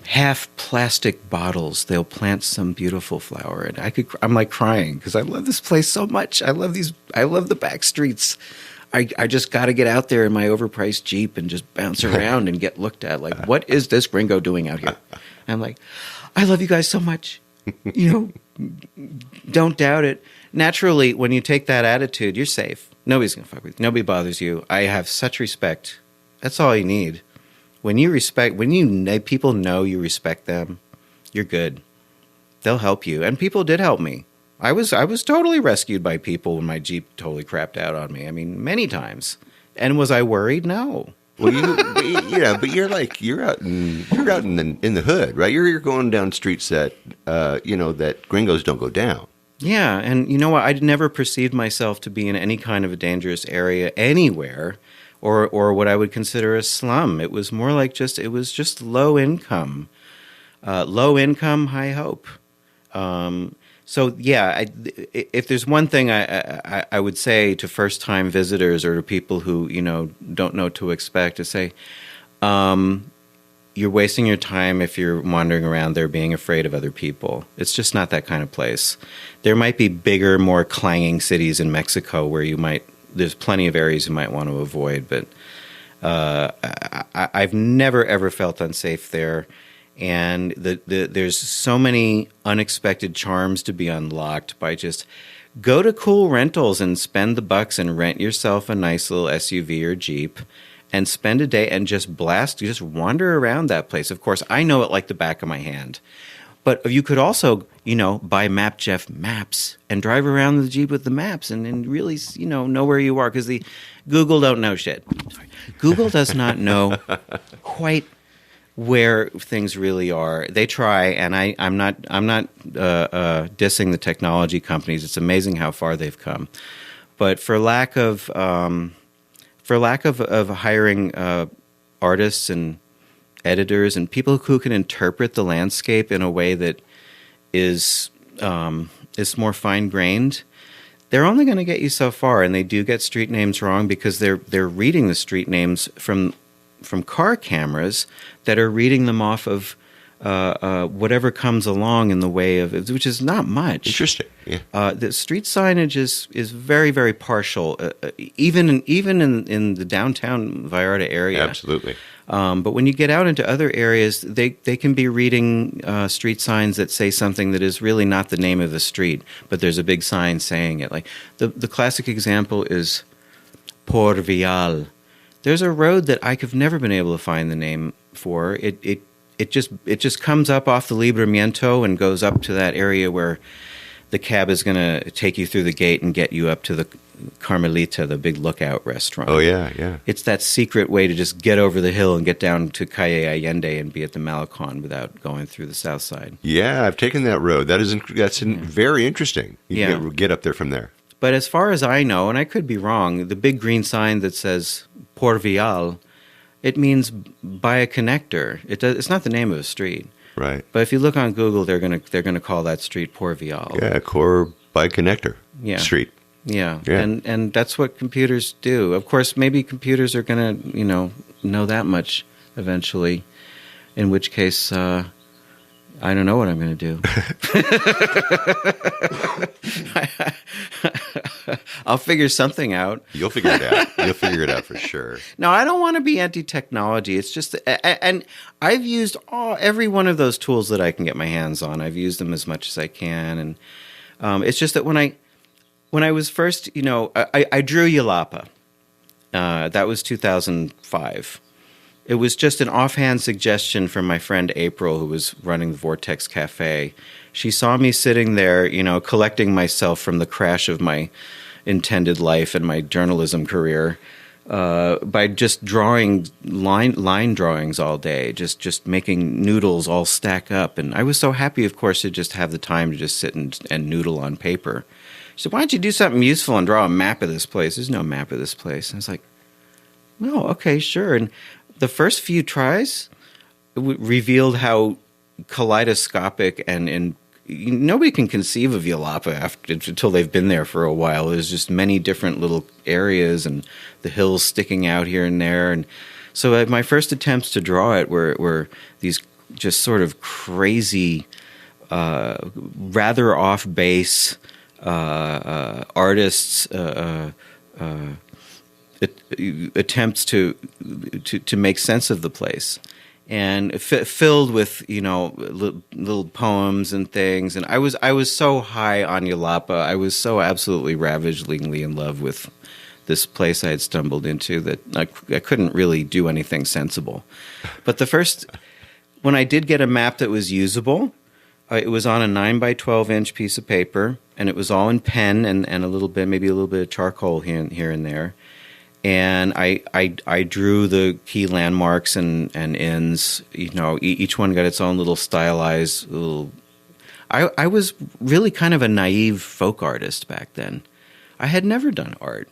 half plastic bottles, they'll plant some beautiful flower. And I'm like crying because I love this place so much. I love the back streets. I just got to get out there in my overpriced Jeep and just bounce around and get looked at. Like, what is this gringo doing out here? And I'm like, I love you guys so much. Don't doubt it. Naturally, when you take that attitude, you're safe. Nobody's going to fuck with you. Nobody bothers you. I have such respect. That's all you need. When people know you respect them, you're good. They'll help you. And people did help me. I was totally rescued by people when my Jeep totally crapped out on me. I mean, many times. And was I worried? No. Well, but you're out in the hood, right? You're going down streets that that gringos don't go down. Yeah, and you know what? I'd never perceived myself to be in any kind of a dangerous area anywhere, or what I would consider a slum. It was more like it was just low income, high hope. So yeah, if there's one thing I would say to first time visitors or to people who don't know what to expect, to say, you're wasting your time if you're wandering around there being afraid of other people. It's just not that kind of place. There might be bigger, more clanging cities in Mexico where there's plenty of areas you might want to avoid, but I've never ever felt unsafe there. And there's so many unexpected charms to be unlocked by just go to cool rentals and spend the bucks and rent yourself a nice little SUV or Jeep and spend a day and just wander around that place. Of course, I know it like the back of my hand. But you could also, buy Mapa Jeff maps and drive around the Jeep with the maps and really, know where you are. Because Google don't know shit. Sorry. Google does not know quite where things really are. They try, and I'm not dissing the technology companies. It's amazing how far they've come. But for lack of hiring artists and editors and people who can interpret the landscape in a way that is more fine-grained, they're only going to get you so far. And they do get street names wrong because they're reading the street names from car cameras that are reading them off of whatever comes along in the way of, which is not much. Interesting. Yeah. The street signage is very, very partial, even in the downtown Vallarta area. Absolutely. But when you get out into other areas, they can be reading street signs that say something that is really not the name of the street, but there's a big sign saying it. Like the classic example is Puerto Vallarta. There's a road that I've never been able to find the name for. It just comes up off the Libramiento and goes up to that area where the cab is going to take you through the gate and get you up to the Carmelita, the big lookout restaurant. Oh, yeah, yeah. It's that secret way to just get over the hill and get down to Calle Allende and be at the Malecon without going through the south side. Yeah, I've taken that road. That's very interesting. You can get up there from there. But as far as I know, and I could be wrong, the big green sign that says Por Vial, it means by a connector. It's not the name of a street. Right. But if you look on Google, they're gonna call that street Por Vial. Yeah, Core by Connector Street. Yeah. And that's what computers do. Of course, maybe computers are gonna know that much eventually. In which case, I don't know what I'm going to do. I'll figure something out. You'll figure it out. You'll figure it out for sure. No, I don't want to be anti-technology. It's just, and I've used every one of those tools that I can get my hands on. I've used them as much as I can, and it's just that when I was first, I drew Yelapa. That was 2005. It was just an offhand suggestion from my friend April, who was running the Vortex Cafe. She saw me sitting there, collecting myself from the crash of my intended life and my journalism career by just drawing line drawings all day, just making noodles all stack up. And I was so happy, of course, to just have the time to just sit and noodle on paper. She said, "Why don't you do something useful and draw a map of this place?" There's no map of this place. And I was like, "No, okay, sure." And the first few tries revealed how kaleidoscopic and nobody can conceive of Yelapa until they've been there for a while. There's just many different little areas and the hills sticking out here and there. And so my first attempts to draw it were these just sort of crazy, rather off base artists' attempts to make sense of the place, and filled with little poems and things. And I was so high on Yelapa. I was so absolutely ravagingly in love with this place I had stumbled into that I couldn't really do anything sensible. But when I did get a map that was usable, it was on a 9 by 12 inch piece of paper, and it was all in pen and maybe a little bit of charcoal here and there. And I drew the key landmarks and inns. Each one got its own little stylized little. I was really kind of a naive folk artist back then. I had never done art.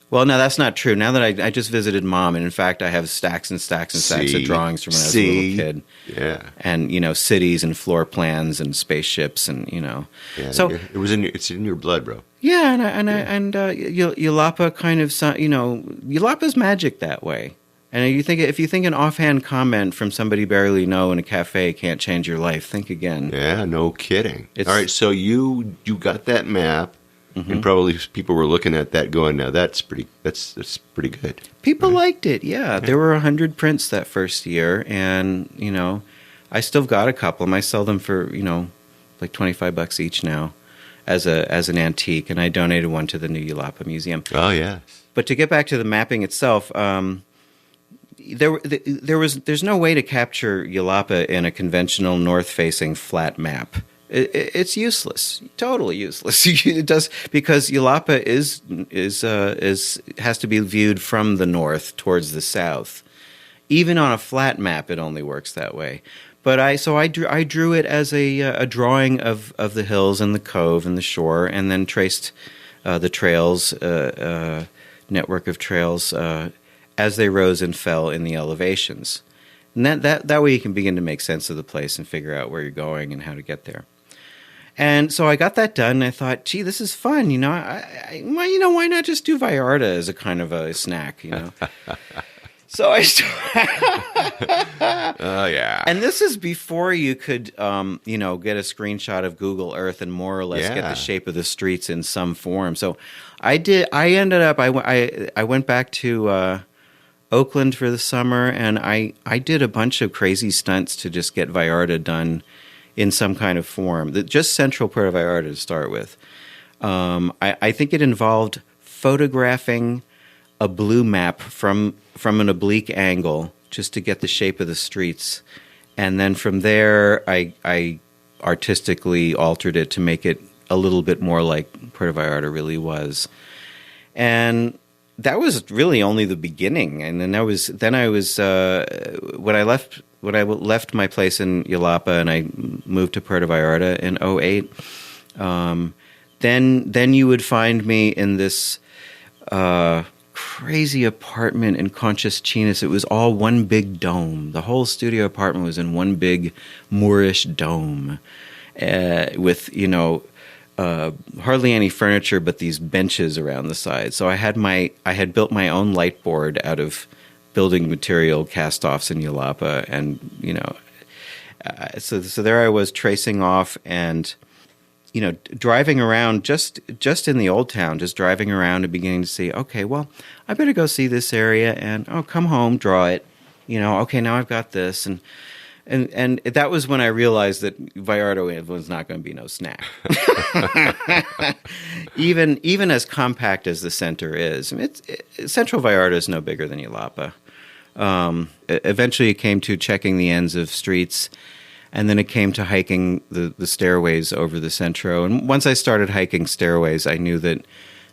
Well, no, that's not true. Now that I just visited Mom, and in fact, I have stacks and stacks and stacks of drawings from when I was a little kid. Yeah, and cities and floor plans and spaceships and Yeah, so it's in your blood, bro. Yeah, and Yelapa kind of Yelapa's magic that way. And if you think an offhand comment from somebody barely know in a cafe can't change your life, think again. Yeah, no kidding. All right, so you got that map. Mm-hmm. And probably people were looking at that going, now that's pretty good. People liked it, yeah. There were 100 prints that first year, and, I still got a couple of them. I sell them for, like $25 each now as an antique, and I donated one to the new Yelapa Museum. Oh, yeah. But to get back to the mapping itself, there's no way to capture Yelapa in a conventional north-facing flat map. It's useless, totally useless. It does, because Yelapa has to be viewed from the north towards the south. Even on a flat map, it only works that way. But I drew it as a drawing of the hills and the cove and the shore, and then traced the trails, network of trails as they rose and fell in the elevations. And that way you can begin to make sense of the place and figure out where you're going and how to get there. And so I got that done, and I thought, gee, this is fun. Why not just do Vallarta as a kind of a snack, So I Oh, yeah. And this is before you could, get a screenshot of Google Earth and more or less get the shape of the streets in some form. So I went back to Oakland for the summer, and I did a bunch of crazy stunts to just get Vallarta done in some kind of form. Just central Puerto Vallarta to start with. I think it involved photographing a blue map from an oblique angle just to get the shape of the streets. And then from there, I artistically altered it to make it a little bit more like Puerto Vallarta really was. And that was really only the beginning. And then I was when I left my place in Yelapa and I moved to Puerto Vallarta in 2008, then you would find me in this crazy apartment in Conchas Chinas. It was all one big dome. The whole studio apartment was in one big Moorish dome with, hardly any furniture but these benches around the side. So I had built my own light board out of building material cast-offs in Yelapa, and So there I was tracing off and, driving around just in the old town, just driving around and beginning to see, okay, well, I better go see this area and, come home, draw it. Okay, now I've got this. And that was when I realized that Vallarta was not going to be no snack. even as compact as the center is, Central Vallarta is no bigger than Jalapa. Eventually, it came to checking the ends of streets, and then it came to hiking the stairways over the Centro. And once I started hiking stairways, I knew that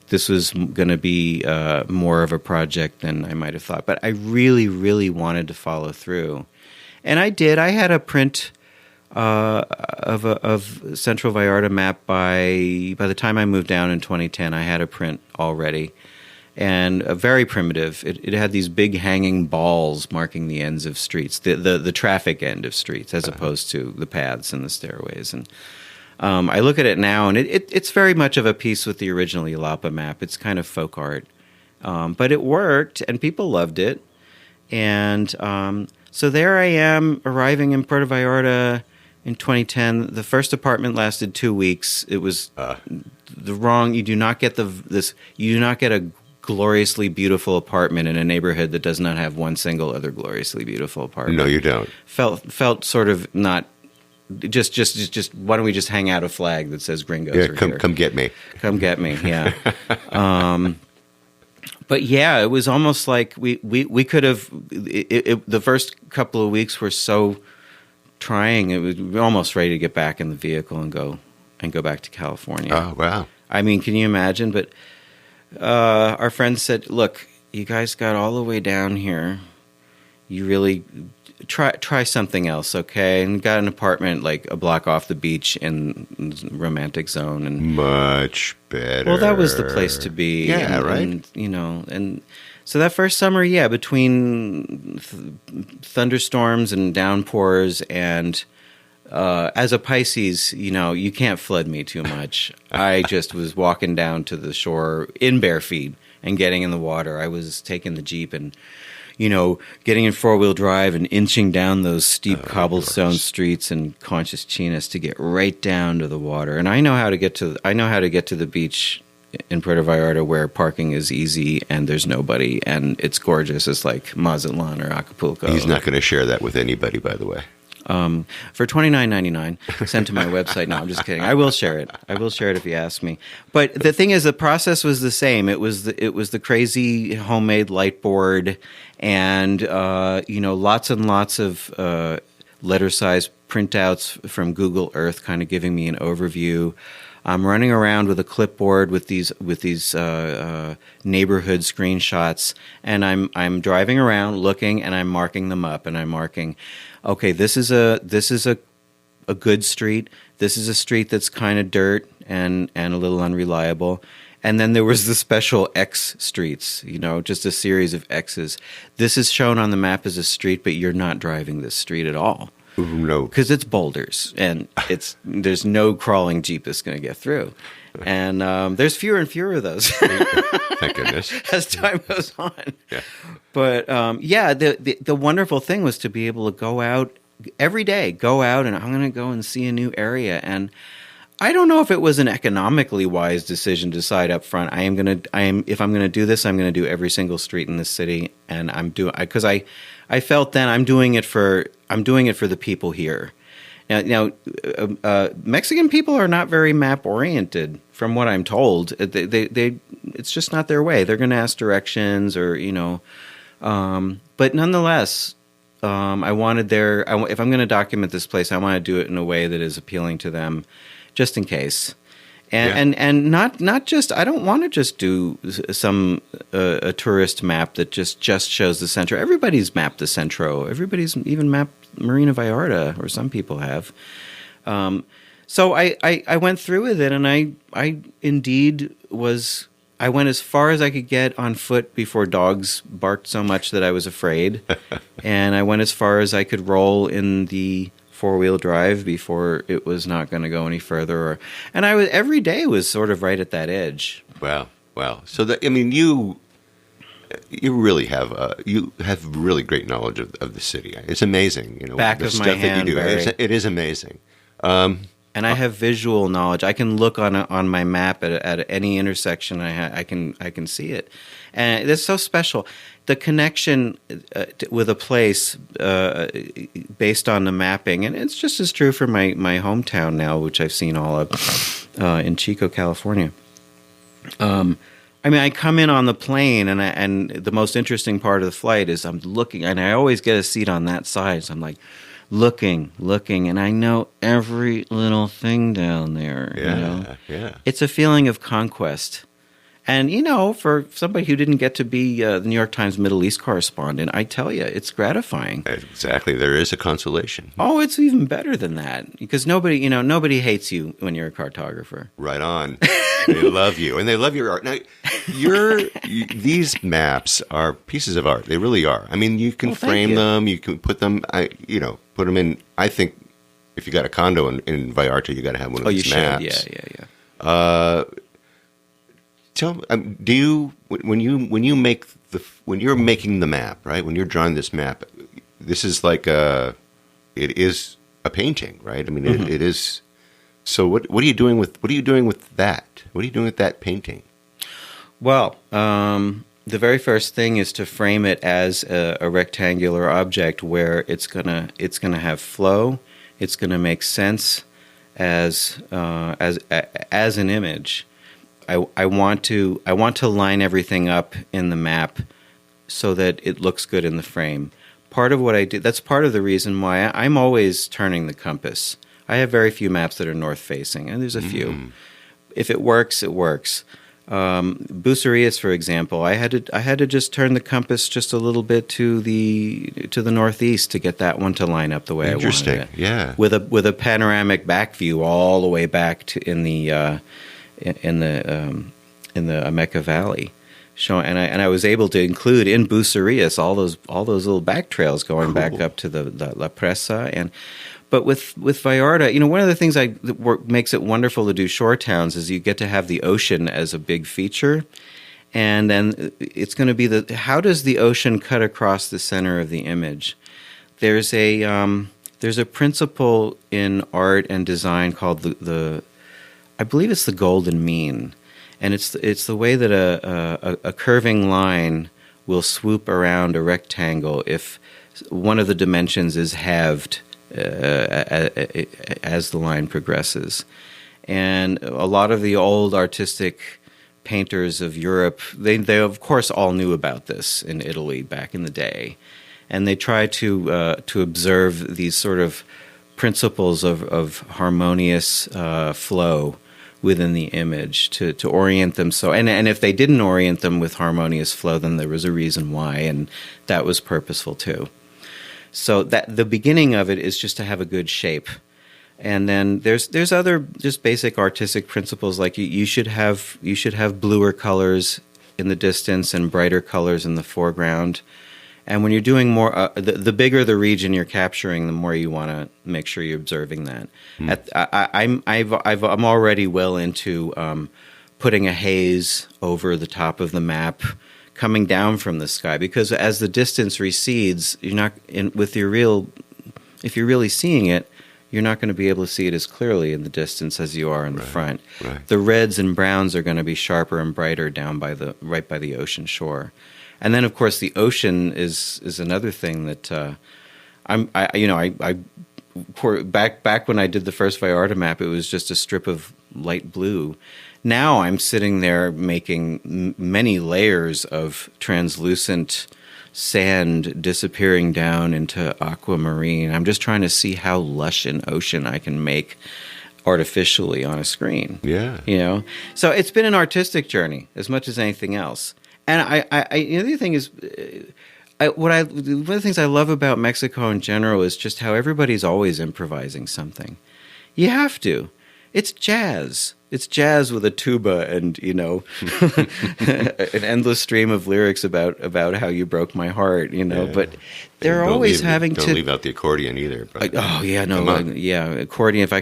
this was going to be more of a project than I might have thought. But I really, really wanted to follow through. And I did. I had a print of Central Vallarta map by the time I moved down in 2010. I had a print already, and very primitive. It had these big hanging balls marking the ends of streets, the traffic end of streets, as opposed to the paths and the stairways. And I look at it now, and it's very much of a piece with the original Jalapa map. It's kind of folk art, but it worked, and people loved it, and. So there I am, arriving in Puerto Vallarta in 2010. The first apartment lasted 2 weeks. It was the wrong. You do not get You do not get a gloriously beautiful apartment in a neighborhood that does not have one single other gloriously beautiful apartment. No, you don't. Felt sort of not. Just. Why don't we just hang out a flag that says "Gringos"? Yeah, come get me. Come get me. Yeah. But yeah, it was almost like we could have. The first couple of weeks were so trying. We were almost ready to get back in the vehicle and go back to California. Oh wow! I mean, can you imagine? But our friend said, "Look, you guys got all the way down here. You really try something else, okay?" And got an apartment like a block off the beach in the romantic zone, and much better. Well, that was the place to be. Yeah, right. And so that first summer, yeah, between thunderstorms and downpours, and as a Pisces, you can't flood me too much. I just was walking down to the shore in bare feet and getting in the water. I was taking the Jeep and getting in four-wheel drive and inching down those steep cobblestone streets and Conchas Chinas to get right down to the water. And I know how to get to the beach in Puerto Vallarta where parking is easy and there's nobody and it's gorgeous. It's like Mazatlan or Acapulco. He's not going to share that with anybody, by the way. For $29.99, sent to my website. No, I'm just kidding. I will share it. If you ask me. But the thing is, the process was the same. It was the crazy homemade light board, and lots and lots of letter size printouts from Google Earth, kind of giving me an overview. I'm running around with a clipboard with these neighborhood screenshots, and I'm driving around looking, and I'm marking them up, and I'm marking, okay, this is a good street. This is a street that's kind of dirt and a little unreliable. And then there was the special X streets, just a series of X's. This is shown on the map as a street, but you're not driving this street at all. No, because it's boulders, and there's no crawling Jeep that's going to get through, and there's fewer and fewer of those. Thank goodness. As time goes on. Yeah. But the wonderful thing was to be able to go out every day, and I'm going to go and see a new area, and I don't know if it was an economically wise decision to decide up front. If I'm going to do this, I'm going to do every single street in this city, and because I felt then I'm doing it for the people here. Now, Mexican people are not very map oriented, from what I'm told. It's just not their way. They're going to ask directions, or but nonetheless, I wanted if I'm going to document this place, I want to do it in a way that is appealing to them, just in case. And not just, I don't want to just do some a tourist map that just shows the Centro. Everybody's mapped the Centro. Everybody's even mapped Marina Vallarta, or some people have. So I went through with it, and I indeed was. I went as far as I could get on foot before dogs barked so much that I was afraid, and I went as far as I could roll in the four-wheel drive before it was not going to go any further. And every day was sort of right at that edge. Wow. So You really have really great knowledge of the city. It's amazing, Back the of my stuff hand, that you do. Barry. It is amazing. And I have visual knowledge. I can look on my map at any intersection. I can see it, and it's so special. The connection with a place based on the mapping, and it's just as true for my hometown now, which I've seen all of in Chico, California. I mean, I come in on the plane, and the most interesting part of the flight is I'm looking, and I always get a seat on that side. So I'm like looking, and I know every little thing down there. Yeah. It's a feeling of conquest. And, for somebody who didn't get to be the New York Times Middle East correspondent, I tell you, it's gratifying. Exactly. There is a consolation. Oh, it's even better than that. Because nobody hates you when you're a cartographer. Right on. They love you. And they love your art. Now, these maps are pieces of art. They really are. I mean, you can frame them. You can put them, put them in. I think if you got a condo in Vallarta, you got to have one of these maps. Yeah. Do you when you're making the map, right? When you're drawing this map, this is like it is a painting, right? I mean, it is. So what are you doing with that? What are you doing with that painting? Well, the very first thing is to frame it as a rectangular object where it's gonna have flow. It's gonna make sense as an image. I want to line everything up in the map so that it looks good in the frame. Part of what I do, that's part of the reason why I'm always turning the compass. I have very few maps that are north facing, and there's a few. If it works, it works. Bucerias, for example, I had to just turn the compass just a little bit to the northeast to get that one to line up the way I wanted it. Interesting, yeah. With a panoramic back view all the way back to in the Ameca Valley, and I was able to include in Bucerias all those little back trails going back up to the La Presa. But with Vallarta, one of the things that makes it wonderful to do shore towns is you get to have the ocean as a big feature, and then it's going to be how does the ocean cut across the center of the image? There's a principle in art and design called I believe it's the golden mean, and it's the way that a curving line will swoop around a rectangle if one of the dimensions is halved as the line progresses. And a lot of the old artistic painters of Europe, they of course all knew about this in Italy back in the day, and they tried to observe these sort of principles of harmonious flow within the image to orient them. So, and if they didn't orient them with harmonious flow, then there was a reason why, and that was purposeful too. So that the beginning of it is just to have a good shape. And then there's other just basic artistic principles, like you should have bluer colors in the distance and brighter colors in the foreground. And when you're doing more, the bigger the region you're capturing, the more you want to make sure you're observing that. I'm already well into putting a haze over the top of the map, coming down from the sky, because as the distance recedes, you're not if you're really seeing it, you're not going to be able to see it as clearly in the distance as you are in the front. Right. The reds and browns are going to be sharper and brighter down right by the ocean shore. And then, of course, the ocean is another thing that back when I did the first Vallarta map, it was just a strip of light blue. Now I'm sitting there making many layers of translucent sand disappearing down into aquamarine. I'm just trying to see how lush an ocean I can make artificially on a screen. Yeah. So it's been an artistic journey as much as anything else. And the other thing is, one of the things I love about Mexico in general is just how everybody's always improvising something. You have to. It's jazz. It's jazz with a tuba and, an endless stream of lyrics about how you broke my heart, But they're always having to... Don't leave out the accordion either. But accordion. If I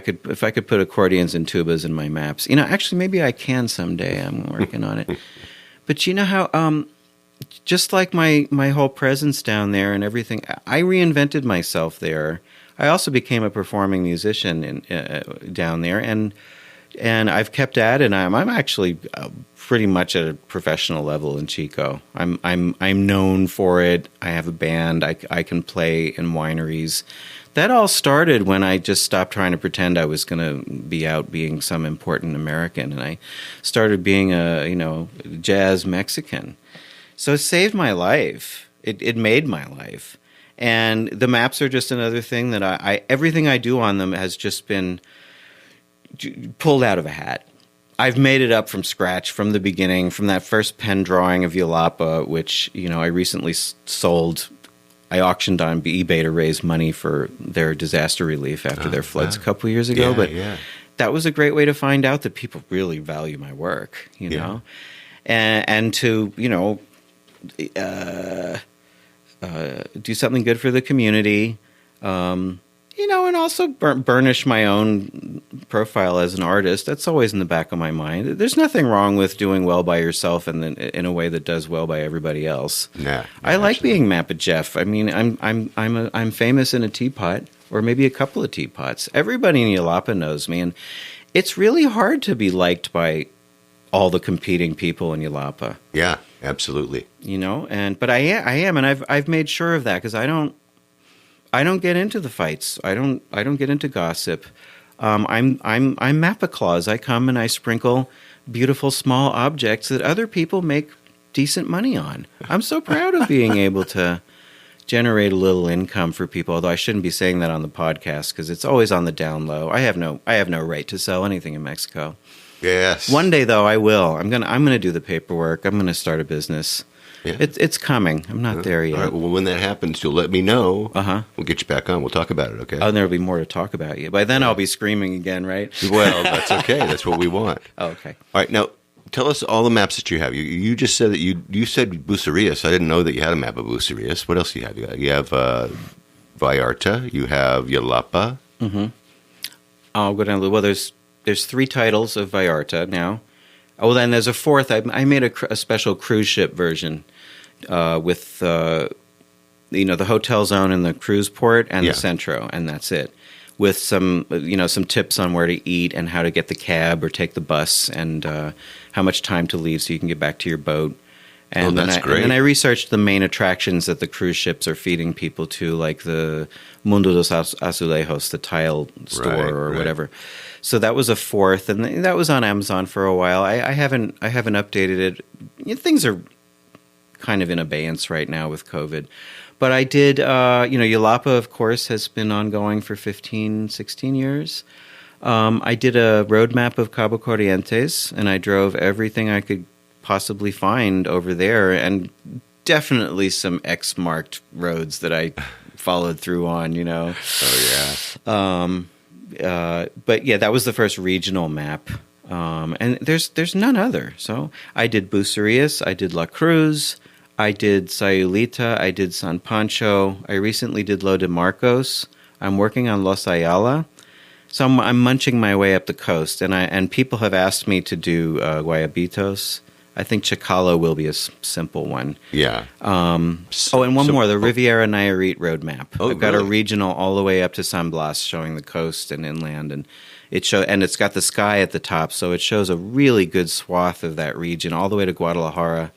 could put accordions and tubas in my maps. Actually, maybe I can someday. I'm working on it. But you know how just like my whole presence down there and everything, I reinvented myself there. I also became a performing musician down there, and I've kept at it. And I'm actually pretty much at a professional level in Chico. I'm known for it. I have a band. I can play in wineries. That all started when I just stopped trying to pretend I was going to be out being some important American, and I started being a jazz Mexican. So it saved my life. It made my life. And the maps are just another thing that everything I do on them has just been pulled out of a hat. I've made it up from scratch from the beginning, from that first pen drawing of Yelapa, which, I recently sold. I auctioned on eBay to raise money for their disaster relief after their floods a couple years ago. That was a great way to find out that people really value my work, know, and to, do something good for the community, and also burnish my own profile as an artist. That's always in the back of my mind. There's nothing wrong with doing well by yourself and then in a way that does well by everybody else. I like being Mapa Jeff. I mean, I'm famous in a teapot, or maybe a couple of teapots. Everybody in Yelapa knows me, and it's really hard to be liked by all the competing people in Yelapa. Yeah, absolutely. But I am, and I've made sure of that, because I don't get into the fights. I don't get into gossip. I'm Mapa Claus. I come and I sprinkle beautiful small objects that other people make decent money on. I'm so proud of being able to generate a little income for people. Although I shouldn't be saying that on the podcast, because it's always on the down low. I have no right to sell anything in Mexico. Yes. One day though, I will. I'm gonna do the paperwork. I'm gonna start a business. Yeah. It's coming. I'm not there yet. All right. Well, when that happens, you'll let me know. Uh-huh. We'll get you back on. We'll talk about it, okay? Oh, and there'll be more to talk about you. By then, I'll be screaming again, right? Well, that's okay. That's what we want. Oh, okay. All right. Now, tell us all the maps that you have. You just said that you said Bucerias. I didn't know that you had a map of Bucerias. What else do you have? You have Vallarta. You have Yelapa. Mm-hmm. I'll go down. Well, there's 3 titles of Vallarta now. Oh, then there's a 4th. I made a special cruise ship version. With the hotel zone and the cruise port and the Centro, and that's it. With some tips on where to eat and how to get the cab or take the bus, and how much time to leave so you can get back to your boat. And that's great. And then I researched the main attractions that the cruise ships are feeding people to, like the Mundo dos Azulejos, the tile store or whatever. So that was a 4th, and that was on Amazon for a while. I haven't updated it. Things are kind of in abeyance right now with COVID. But I did, Yelapa, of course, has been ongoing for 15, 16 years. I did a road map of Cabo Corrientes, and I drove everything I could possibly find over there, and definitely some X-marked roads that I followed through on, Oh, yeah. But, yeah, that was the first regional map. And there's none other. So I did Bucerias, I did La Cruz, I did Sayulita, I did San Pancho, I recently did Lo de Marcos, I'm working on Los Ayala. So I'm munching my way up the coast, and people have asked me to do Guayabitos. I think Chacalo will be a simple one. Yeah. And one more, the Riviera Nayarit road map. Oh, I've got a really? regional all the way up to San Blas showing the coast and inland, and it's got the sky at the top, so it shows a really good swath of that region all the way to Guadalajara.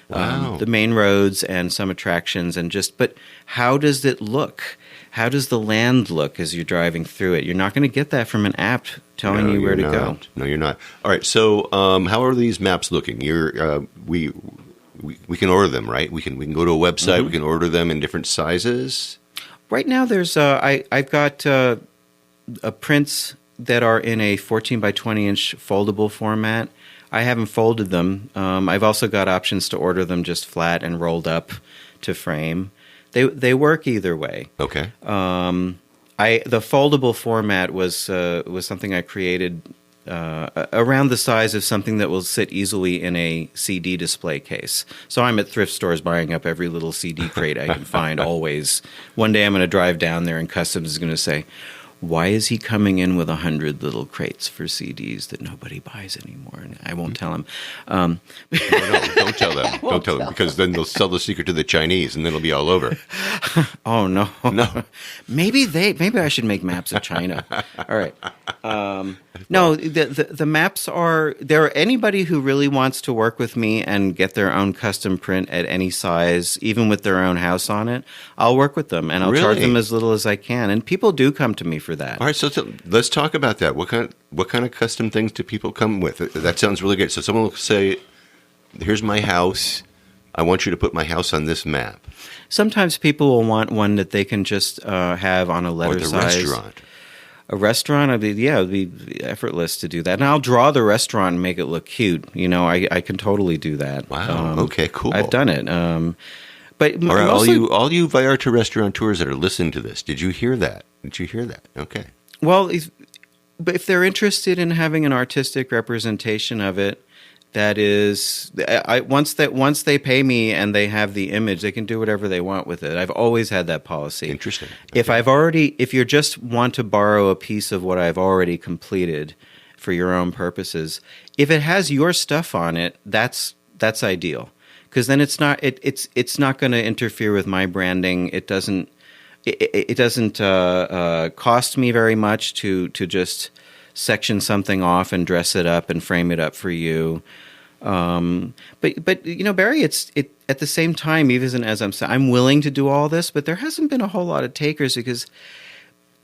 Wow. The main roads and some attractions, but how does it look? How does the land look as you're driving through it? You're not going to get that from an app telling you where to go. No, you're not. All right. So, how are these maps looking? We can order them, right? We can go to a website. Mm-hmm. We can order them in different sizes. Right now, there's I've got prints that are in a 14 by 20 inch foldable format. I haven't folded them. I've also got options to order them just flat and rolled up to frame. They work either way. Okay. The foldable format was something I created around the size of something that will sit easily in a CD display case. So I'm at thrift stores buying up every little CD crate I can find always. One day I'm going to drive down there and Customs is going to say, why is he coming in with 100 little crates for CDs that nobody buys anymore? And I won't tell him. No, don't tell them. Don't tell them, because then they'll sell the secret to the Chinese, and then it'll be all over. Oh no, No. Maybe I should make maps of China. All right. No, the maps are there. Anybody who really wants to work with me and get their own custom print at any size, even with their own house on it, I'll work with them and I'll charge them as little as I can. And people do come to me for that. All right, so let's talk about that. What kind of custom things do people come with? That sounds really good. So someone will say, "Here's my house. I want you to put my house on this map." Sometimes people will want one that they can just have on a letter size. Or the restaurant. A restaurant, it would be effortless to do that. And I'll draw the restaurant and make it look cute. You know, I can totally do that. Wow. Okay, cool. I've done it. But all right, mostly, all you Vallarta restaurateurs that are listening to this, did you hear that? Okay. Well, if they're interested in having an artistic representation of it, that is, once they pay me and they have the image, they can do whatever they want with it. I've always had that policy. Interesting. Okay. If you just want to borrow a piece of what I've already completed for your own purposes, if it has your stuff on it, that's ideal, because then it's not going to interfere with my branding. It doesn't cost me very much to just section something off and dress it up and frame it up for you. But you know, Barry, it at the same time, even as I'm willing to do all this, but there hasn't been a whole lot of takers, because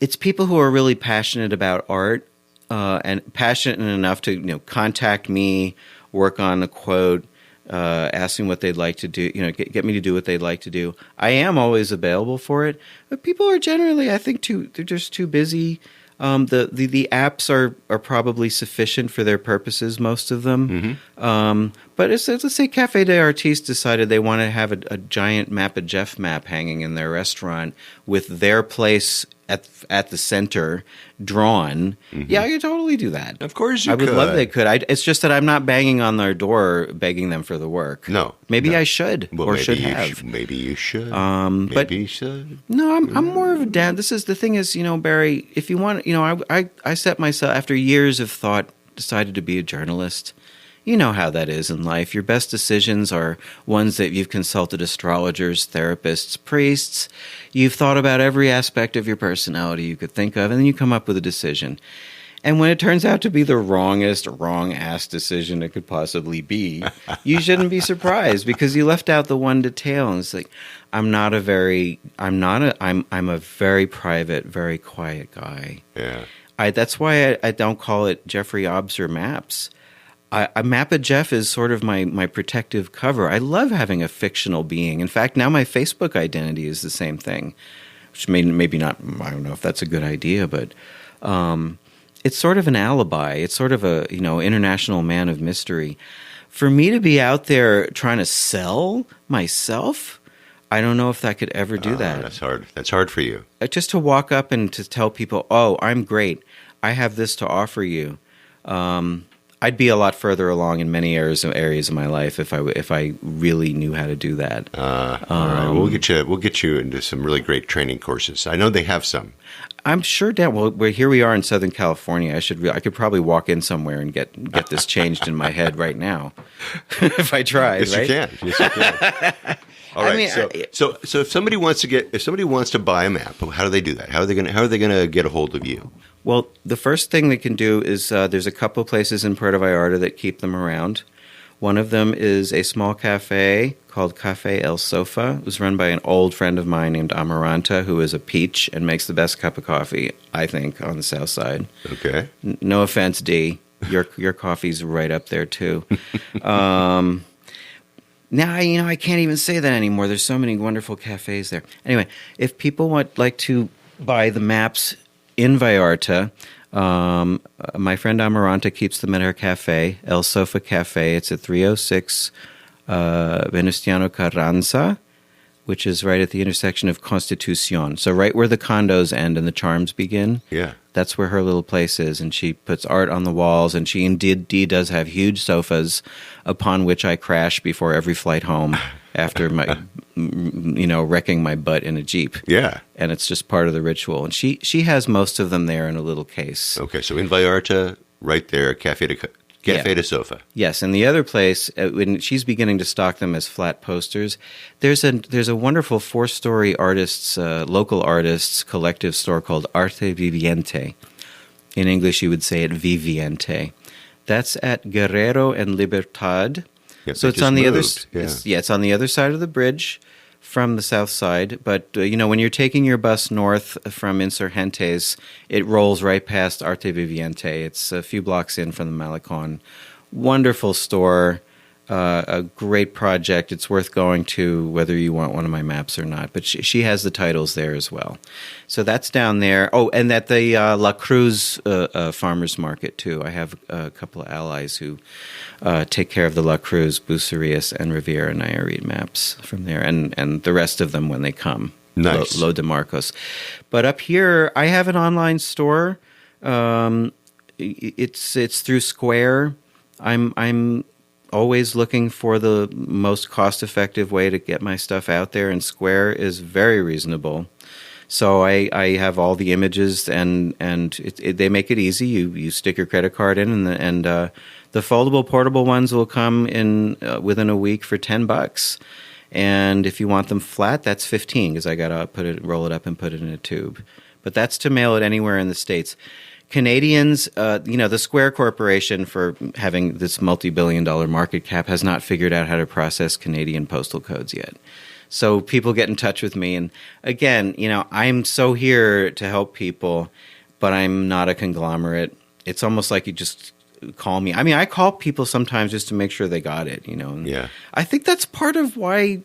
it's people who are really passionate about art and passionate enough to contact me, work on a quote, asking what they'd like to do, get me to do what they'd like to do. I am always available for it, but people are generally, I think, they're just too busy. The apps are probably sufficient for their purposes, most of them. Mm-hmm. But let's say Café des Artistes decided they want to have a giant Mapa Jeff map hanging in their restaurant with their place at the center drawn. Mm-hmm. Yeah, I could totally do that. Of course you could. I would love they could. It's just that I'm not banging on their door begging them for the work. No. Maybe I should, or should have. Maybe you should. Maybe you should. No, I'm more of a dad. The thing is, Barry, if you want, I set myself, after years of thought, decided to be a journalist. You know how that is in life. Your best decisions are ones that you've consulted astrologers, therapists, priests. You've thought about every aspect of your personality you could think of, and then you come up with a decision. And when it turns out to be the wrong-ass decision it could possibly be, you shouldn't be surprised, because you left out the one detail. And it's like, I'm a very private, very quiet guy. Yeah. That's why I don't call it Jeffrey Obser Maps. Mapa Jeff is sort of my protective cover. I love having a fictional being. In fact, now my Facebook identity is the same thing, which maybe not. I don't know if that's a good idea, but it's sort of an alibi. It's sort of a international man of mystery. For me to be out there trying to sell myself, I don't know if that could ever do that. That's hard. That's hard for you. Just to walk up and to tell people, "Oh, I'm great. I have this to offer you." I'd be a lot further along in many areas of my life if I really knew how to do that. All right, we'll get you into some really great training courses. I know they have some. I'm sure. Well, here we are in Southern California. I could probably walk in somewhere and get this changed in my head right now if I tried. Yes, right? you can. All right. So if somebody wants to buy a map, how do they do that? How are they going to get a hold of you? Well, the first thing they can do is there's a couple places in Puerto Vallarta that keep them around. One of them is a small cafe called Café El Sofa. It was run by an old friend of mine named Amaranta, who is a peach and makes the best cup of coffee, I think, on the south side. Okay. No offense, D. Your coffee's right up there, too. Now, I can't even say that anymore. There's so many wonderful cafes there. Anyway, if people would like to buy the maps in Vallarta, my friend Amaranta keeps them at her cafe, El Sofa Cafe. It's at 306 Venustiano Carranza, which is right at the intersection of Constitucion. So right where the condos end and the charms begin. Yeah. That's where her little place is, and she puts art on the walls, and she indeed does have huge sofas upon which I crash before every flight home. after my, wrecking my butt in a Jeep. Yeah. And it's just part of the ritual. And she has most of them there in a little case. Okay, so in Vallarta, right there, Cafe de Sofa. Yes, and the other place, when she's beginning to stock them as flat posters, there's a wonderful 4-story local artists collective store called Arte Viviente. In English, you would say it Viviente. That's at Guerrero and Libertad. Yep, So it's on the other. Yeah. It's on the other side of the bridge from the south side. But when you're taking your bus north from Insurgentes, it rolls right past Arte Viviente. It's a few blocks in from the Malecon. Wonderful store, a great project. It's worth going to, whether you want one of my maps or not. But she has the titles there as well. So that's down there. Oh, and at the La Cruz farmers market too. I have a couple of allies who take care of the La Cruz, Bucerias, and Riviera Nayarit maps from there, and the rest of them when they come. Nice. Lo de Marcos. But up here, I have an online store. It's through Square. I'm always looking for the most cost-effective way to get my stuff out there, and Square is very reasonable. So I have all the images, and they make it easy. You stick your credit card in, and the foldable portable ones will come in within a week for $10. And if you want them flat, that's $15 because I gotta roll it up and put it in a tube. But that's to mail it anywhere in the States. Canadians, the Square Corporation, for having this multi-billion-dollar market cap, has not figured out how to process Canadian postal codes yet. So people get in touch with me. And again, I'm so here to help people, but I'm not a conglomerate. It's almost like you just call me. I mean, I call people sometimes just to make sure they got it, And Yeah. I think that's part of why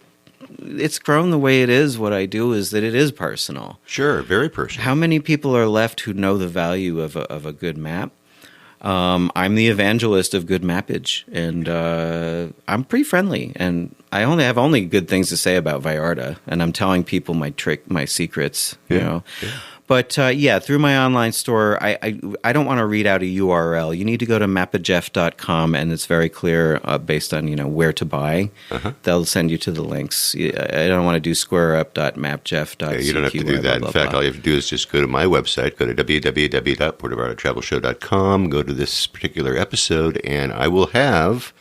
it's grown the way it is. What I do is that it is personal. Sure, very personal. How many people are left who know the value of a good map? I'm the evangelist of good mappage, and I'm pretty friendly. And I have only good things to say about Vallarta, and I'm telling people my secrets. Yeah. But through my online store, I don't want to read out a URL. You need to go to mapajeff.com, and it's very clear based on where to buy. Uh-huh. They'll send you to the links. I don't want to do squareup.mapjeff.com. Yeah, you don't have to do that. In fact, all you have to do is just go to my website, go to www.puertovallartatravelshow.com, go to this particular episode, and I will have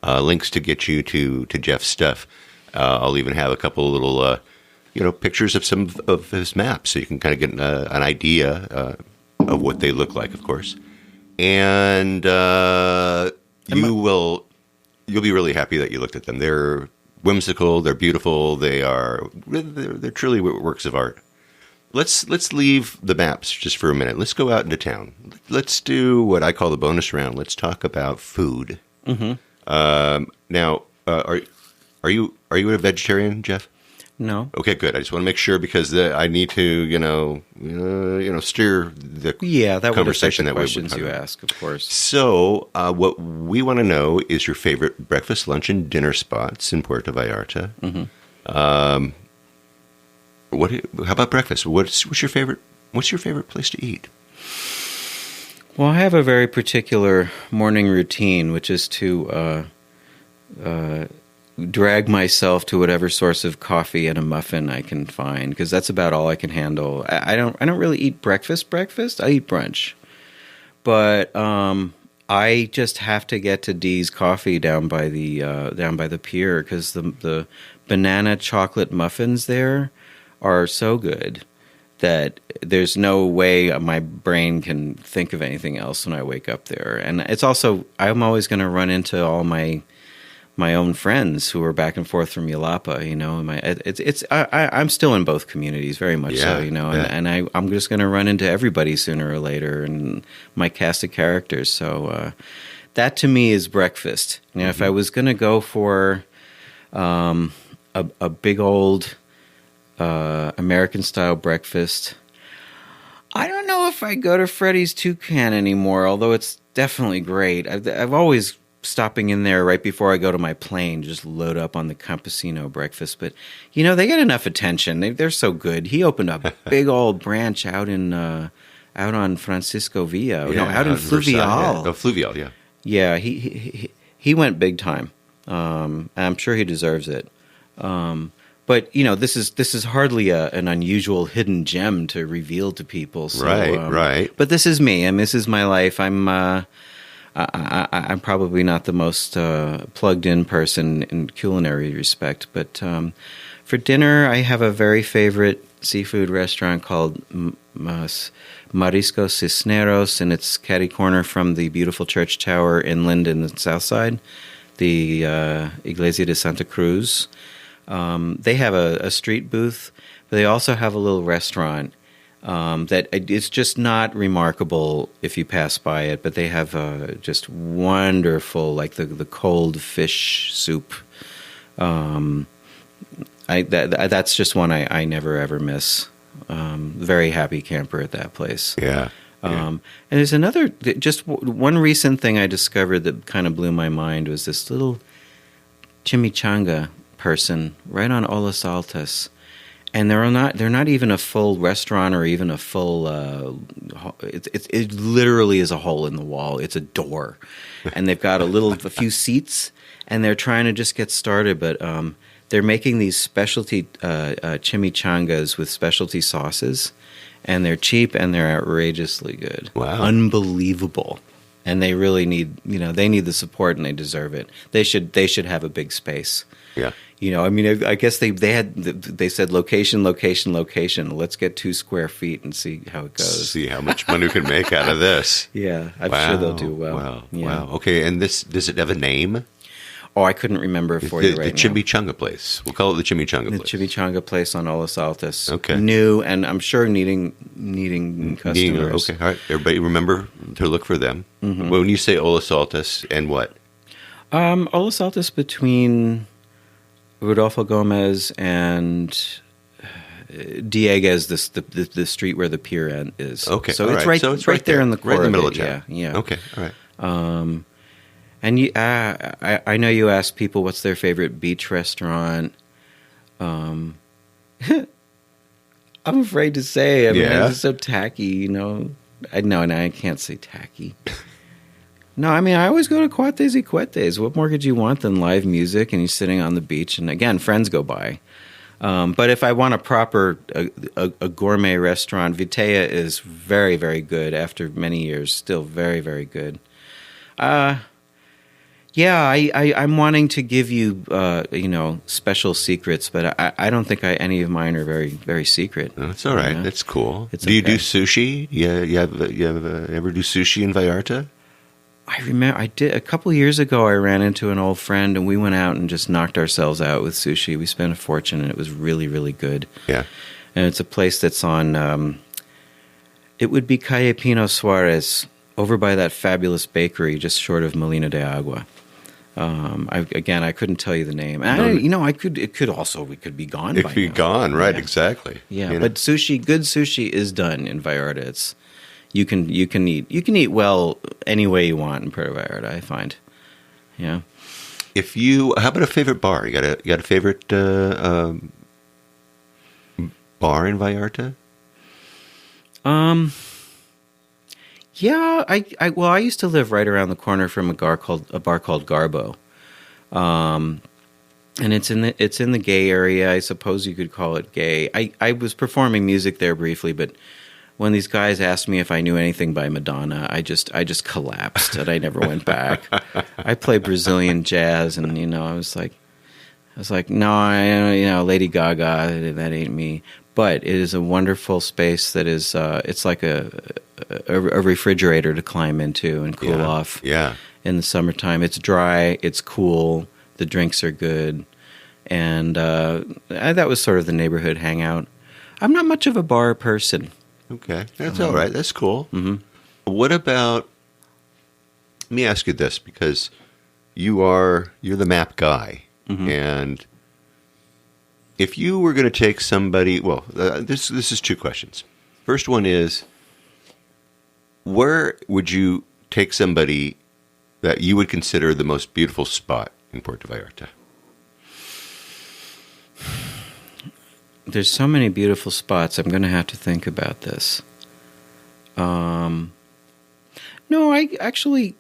links to get you to Jeff's stuff. I'll even have a couple little pictures of some of his maps, so you can kind of get an idea of what they look like, of course. And you'll be really happy that you looked at them. They're whimsical, they're beautiful, they're truly works of art. Let's leave the maps just for a minute. Let's go out into town. Let's do what I call the bonus round. Let's talk about food. Mm-hmm. Now, are you a vegetarian, Jeff? No. Okay, good. I just want to make sure because I need to, steer the conversation that questions you ask, of course. So, what we want to know is your favorite breakfast, lunch, and dinner spots in Puerto Vallarta. Mm-hmm. How about breakfast? What's your favorite place to eat? Well, I have a very particular morning routine, which is to drag myself to whatever source of coffee and a muffin I can find, because that's about all I can handle. I don't really eat breakfast. I eat brunch, but I just have to get to Dee's Coffee down by the pier, because the banana chocolate muffins there are so good that there's no way my brain can think of anything else when I wake up there. And it's also, I'm always going to run into all my own friends who are back and forth from Yelapa, I'm still in both communities, very much so, and I'm just going to run into everybody sooner or later, and my cast of characters. So that to me is breakfast. Now, if I was going to go for a big old American style breakfast, I don't know if I go to Freddy's Toucan anymore, although it's definitely great. I've always stopping in there right before I go to my plane, just load up on the Campesino breakfast. But, they get enough attention. They're so good. He opened a big old branch out on Francisco Villa, out in Fluvial. Oh, Fluvial, yeah. Yeah, he went big time. I'm sure he deserves it. But this is hardly an unusual hidden gem to reveal to people. So, Right. But this is me, and this is my life. I'm probably not the most plugged in person in culinary respect, but for dinner, I have a very favorite seafood restaurant called Mariscos Cisneros, and it's catty corner from the beautiful church tower inland in the south side, the Iglesia de Santa Cruz. They have a street booth, but they also have a little restaurant that it's just not remarkable if you pass by it, but they have just wonderful, like the cold fish soup. That's just one I never ever miss. Very happy camper at that place. Yeah. And there's another, just one recent thing I discovered that kind of blew my mind was this little chimichanga person right on Olas Altas, and they're not even a full restaurant or even a full. It literally is a hole in the wall. It's a door, and they've got a few seats, and they're trying to just get started, but they're making these specialty chimichangas with specialty sauces, and they're cheap and they're outrageously good. Wow, unbelievable. And they really need, they need the support, and they deserve it. They should have a big space. Yeah. I guess they said location. Let's get 2 square feet and see how it goes. See how much money we can make out of this. Yeah, I'm sure they'll do well. Wow. Yeah. Wow. Okay, and does it have a name? Oh, I couldn't remember it for you right now. The Chimichanga place. We'll call it the Chimichanga place. The Chimichanga place on Olas Altas. Okay. New, and I'm sure needing customers. Okay, all right. Everybody remember to look for them. Mm-hmm. When you say Olas Altas and what? Olas Altas between Rodolfo Gomez and Dieguez, the street where the pier end is. Okay, so all it's right. right there in the core, right in the middle of of town. Yeah. Okay, all right. And I know you asked people what's their favorite beach restaurant. I'm afraid to say. I mean, it's so tacky, I know, and I can't say tacky. No, I mean, I always go to Cuates y Cuetes. What more could you want than live music and you're sitting on the beach? And again, friends go by. But if I want a gourmet restaurant, Vitea is very, very good after many years. Still very, very good. Yeah, I'm wanting to give you, special secrets, but I don't think any of mine are very, very secret. No, that's all right. That's cool. It's do you do sushi? You ever do sushi in Vallarta? I remember I did a couple years ago. I ran into an old friend, and we went out and just knocked ourselves out with sushi. We spent a fortune, and it was really, really good. Yeah, and it's a place that's on. It would be Calle Pino Suarez, over by that fabulous bakery, just short of Molina de Agua. I couldn't tell you the name. It could be gone. It could be gone, right? Yeah. Exactly. Yeah, but good sushi is done in Vallarta. You can eat well any way you want in Puerto Vallarta, I find. Yeah. How about a favorite bar? You got a favorite bar in Vallarta? Yeah, I used to live right around the corner from a bar called Garbo, and it's in the gay area. I suppose you could call it gay. I was performing music there briefly, but when these guys asked me if I knew anything by Madonna, I just collapsed and I never went back. I play Brazilian jazz, and I was like, no, Lady Gaga, that ain't me. But it is a wonderful space that is, it's like a refrigerator to climb into and cool off. Yeah. In the summertime, it's dry, it's cool, the drinks are good, and that was sort of the neighborhood hangout. I'm not much of a bar person. Okay, that's all right. That's cool. Mm-hmm. What about? Let me ask you this, because you're the map guy, mm-hmm. and if you were going to take somebody, this is 2 questions. First one is, where would you take somebody that you would consider the most beautiful spot in Puerto Vallarta? There's so many beautiful spots. I'm going to have to think about this. No, I actually,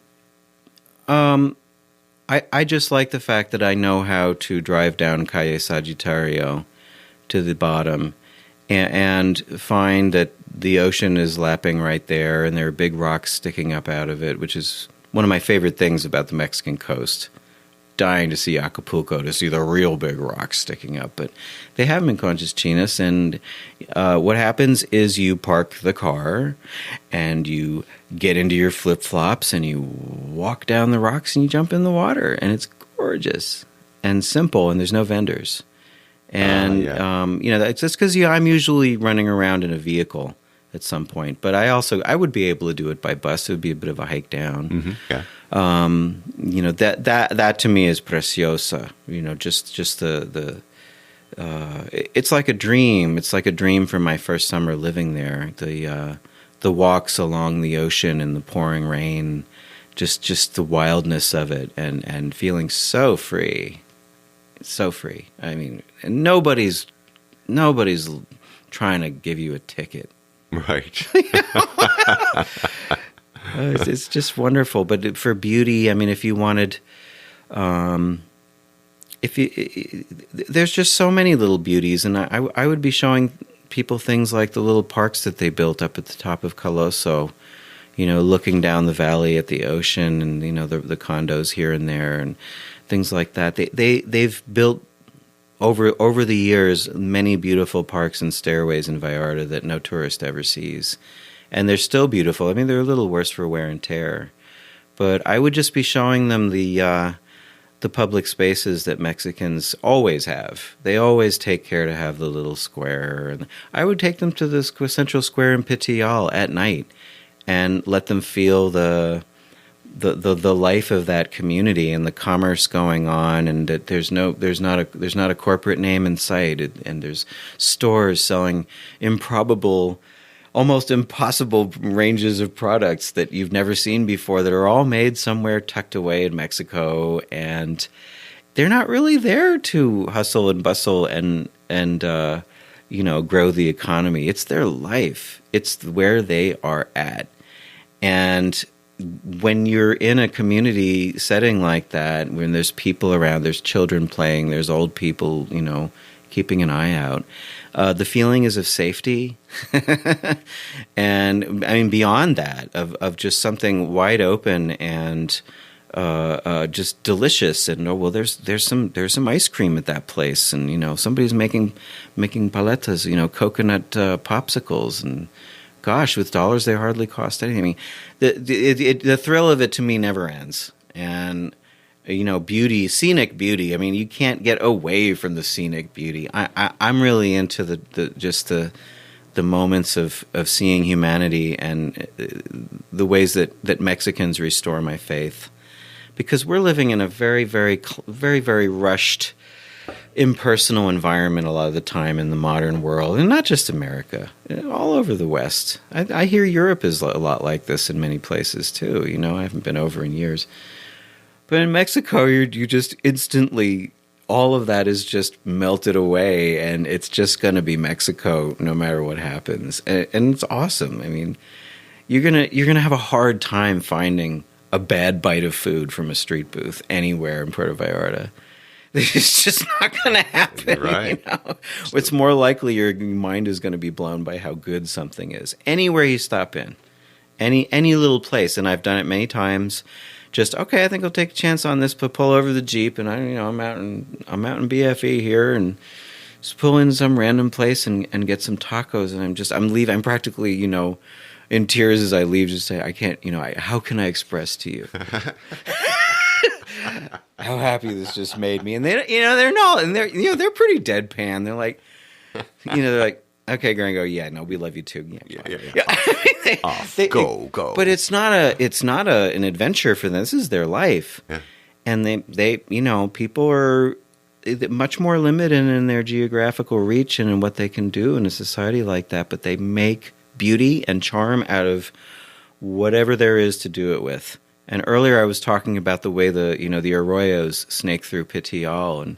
I just like the fact that I know how to drive down Calle Sagittario to the bottom and find that the ocean is lapping right there and there are big rocks sticking up out of it, which is one of my favorite things about the Mexican coast. Dying to see Acapulco, to see the real big rocks sticking up, but they have them in Conchas Chinas, and what happens is you park the car and you get into your flip-flops and you walk down the rocks and you jump in the water, and it's gorgeous and simple, and there's no vendors. And that's just because I'm usually running around in a vehicle at some point, but I would be able to do it by bus. It would be a bit of a hike down. Mm-hmm. Yeah. That to me is preciosa. Just the it's like a dream. It's like a dream from my first summer living there. The walks along the ocean in the pouring rain, just the wildness of it, and feeling so free, so free. I mean, and nobody's trying to give you a ticket. Right. It's just wonderful. But for beauty, I mean, if you wanted, there's just so many little beauties, and I would be showing people things like the little parks that they built up at the top of Coloso, looking down the valley at the ocean, and the condos here and there, and things like that. They've built over the years many beautiful parks and stairways in Vallarta that no tourist ever sees. And they're still beautiful. I mean, they're a little worse for wear and tear. But I would just be showing them the public spaces that Mexicans always have. They always take care to have the little square. And I would take them to the central square in Pityal at night and let them feel the life of that community and the commerce going on, and that there's not a corporate name in sight, and there's stores selling improbable, almost impossible ranges of products that you've never seen before that are all made somewhere tucked away in Mexico, and they're not really there to hustle and bustle and grow the economy. It's their life. It's where they are at. And when you're in a community setting like that, when there's people around, there's children playing, there's old people, keeping an eye out, the feeling is of safety. And I mean, beyond that, of just something wide open and just delicious. And there's some ice cream at that place, and somebody's making paletas, coconut popsicles, and gosh, with dollars they hardly cost anything. I mean, the thrill of it to me never ends. And beauty, scenic beauty. I mean, you can't get away from the scenic beauty. I'm really into the moments of seeing humanity and the ways that Mexicans restore my faith, because we're living in a very, very, very, very rushed, impersonal environment a lot of the time in the modern world, and not just America, all over the West. I hear Europe is a lot like this in many places too. I haven't been over in years, but in Mexico, you just instantly, all of that is just melted away, and it's just going to be Mexico no matter what happens, and it's awesome. I mean, you're gonna have a hard time finding a bad bite of food from a street booth anywhere in Puerto Vallarta. It's just not going to happen. Right. It's more likely your mind is going to be blown by how good something is. Anywhere you stop in, any little place, and I've done it many times. Just I think I'll take a chance on this, but pull over the Jeep, and I'm out in BFE here, and just pull in some random place and get some tacos, and I'm leaving. I'm practically in tears as I leave. Just say I can't. How can I express to you how happy this just made me? And they're not, and they're pretty deadpan. They're like, they're like, okay, Gringo, yeah, no, we love you too. Yeah. Go. But it's not an adventure for them. This is their life. Yeah. And they people are much more limited in their geographical reach and in what they can do in a society like that, but they make beauty and charm out of whatever there is to do it with. And earlier I was talking about the way the arroyos snake through Pityal, and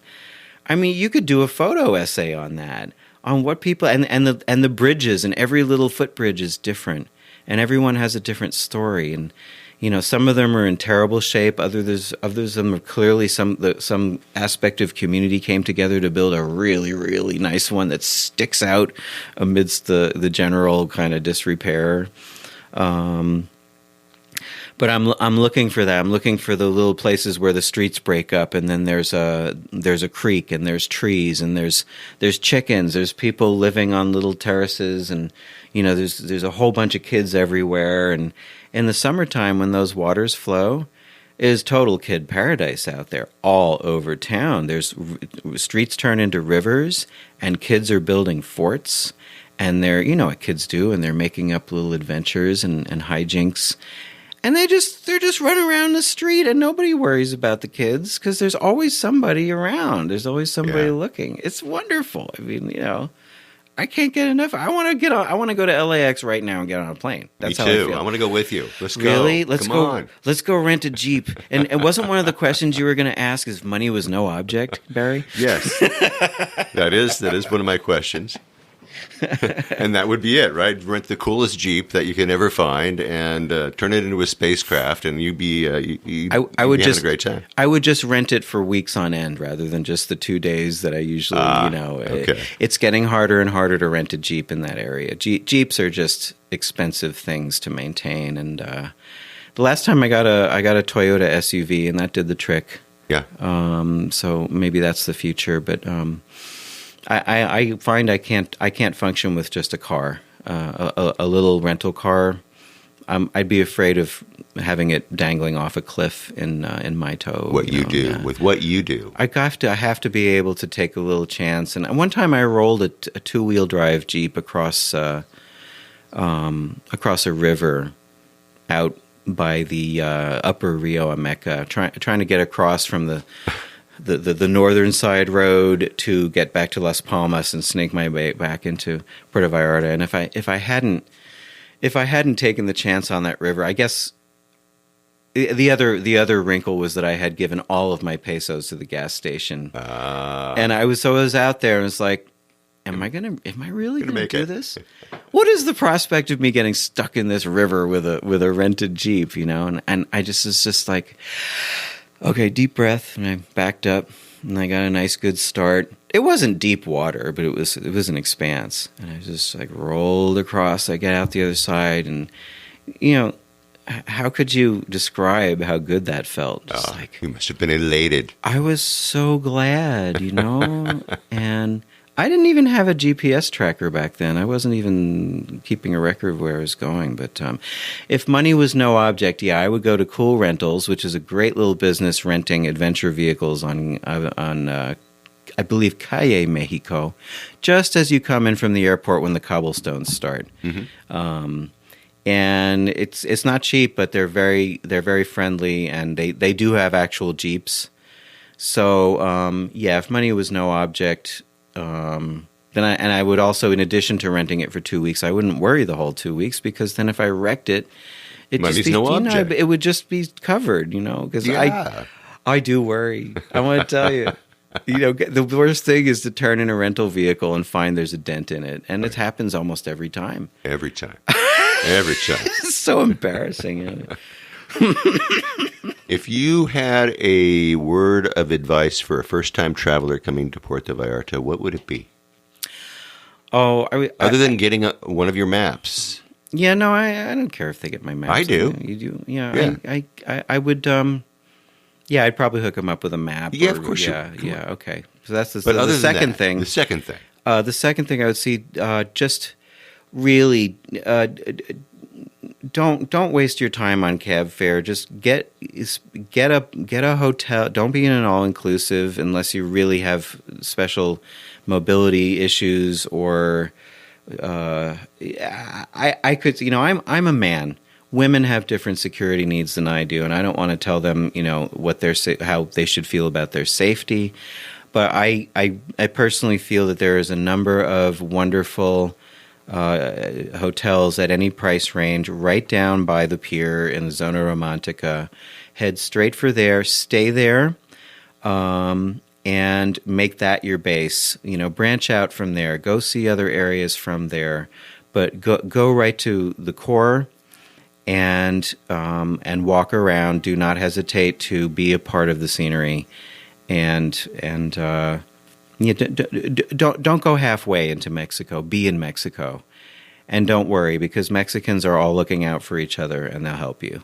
I mean, you could do a photo essay on that, on what people and the bridges, and every little footbridge is different, and everyone has a different story. And Some of them are in terrible shape. Others of them are clearly some aspect of community came together to build a really, really nice one that sticks out amidst the general kind of disrepair. But I'm looking for that. I'm looking for the little places where the streets break up, and then there's a creek, and there's trees, and there's chickens. There's people living on little terraces, and there's a whole bunch of kids everywhere. And in the summertime, when those waters flow, it is total kid paradise out there all over town. There's streets turn into rivers, and kids are building forts, and they're what kids do, and they're making up little adventures and hijinks. And they're just running around the street, and nobody worries about the kids because there's always somebody around. There's always somebody looking. It's wonderful. I mean, I can't get enough. I want to go to LAX right now and get on a plane. That's Me how too. I feel. I want to go with you. Let's go. Really? Let's Come go. on. Let's go rent a Jeep. And it wasn't one of the questions you were going to ask if money was no object, Barry? Yes. That is one of my questions. And that would be it, right? Rent the coolest Jeep that you can ever find and turn it into a spacecraft, and you'd be having a great time. I would just rent it for weeks on end rather than just the 2 days that I usually, Okay. It's getting harder and harder to rent a Jeep in that area. Jeeps are just expensive things to maintain, and the last time I got a Toyota SUV, and that did the trick. Yeah. So maybe that's the future, but I find I can't function with just a car, a little rental car. I'd be afraid of having it dangling off a cliff in my tow. With what you do, I have to be able to take a little chance. And one time I rolled a 2-wheel drive Jeep across a river out by the upper Rio Ameca, trying to get across from the northern side road to get back to Las Palmas and snake my way back into Puerto Vallarta. And if I hadn't taken the chance on that river, I guess the other wrinkle was that I had given all of my pesos to the gas station, and I was out there and was like, am I really gonna do this? What is the prospect of me getting stuck in this river with a rented Jeep? And I was just like, okay, deep breath, and I backed up, and I got a nice good start. It wasn't deep water, but it was an expanse, and I just like rolled across. I got out the other side, and how could you describe how good that felt? You must have been elated. I was so glad, and I didn't even have a GPS tracker back then. I wasn't even keeping a record of where I was going. But if money was no object, I would go to Cool Rentals, which is a great little business renting adventure vehicles on I believe, Calle, Mexico, just as you come in from the airport when the cobblestones start. Mm-hmm. And it's not cheap, but they're very friendly, and they do have actual Jeeps. So if money was no object. Then I would also, in addition to renting it for 2 weeks, I wouldn't worry the whole 2 weeks, because then if I wrecked it, it would just be covered, because I do worry. I want to tell you, the worst thing is to turn in a rental vehicle and find there's a dent in it, and it happens almost every time. Every time. It's so embarrassing. If you had a word of advice for a first-time traveler coming to Puerto Vallarta, what would it be? Other than getting one of your maps. Yeah, no, I don't care if they get my maps. I do. You do? Yeah. I would. I'd probably hook them up with a map. Yeah, of course. Yeah. Okay. So that's the second thing. The second thing. The second thing I would see, just really. Don't waste your time on cab fare. Just get a hotel. Don't be in an all-inclusive unless you really have special mobility issues, or I could, I'm a man. Women have different security needs than I do, and I don't want to tell them, how they should feel about their safety. But I personally feel that there is a number of wonderful hotels at any price range right down by the pier in the Zona Romantica. Head straight for there, stay there, and make that your base. Branch out from there, go see other areas from there, but go right to the core and walk around. Do not hesitate to be a part of the scenery, and don't go halfway into Mexico. Be in Mexico, and don't worry, because Mexicans are all looking out for each other, and they'll help you.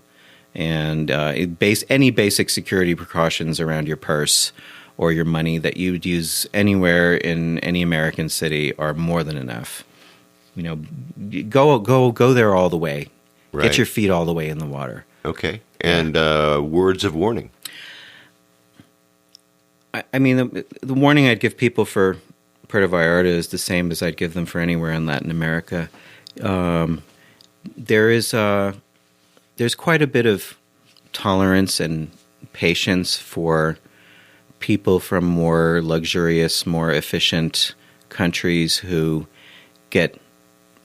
And any basic security precautions around your purse or your money that you'd use anywhere in any American city are more than enough. Go there all the way. Right. Get your feet all the way in the water. Okay. And words of warning. I mean, the warning I'd give people for Puerto Vallarta is the same as I'd give them for anywhere in Latin America. There's quite a bit of tolerance and patience for people from more luxurious, more efficient countries who get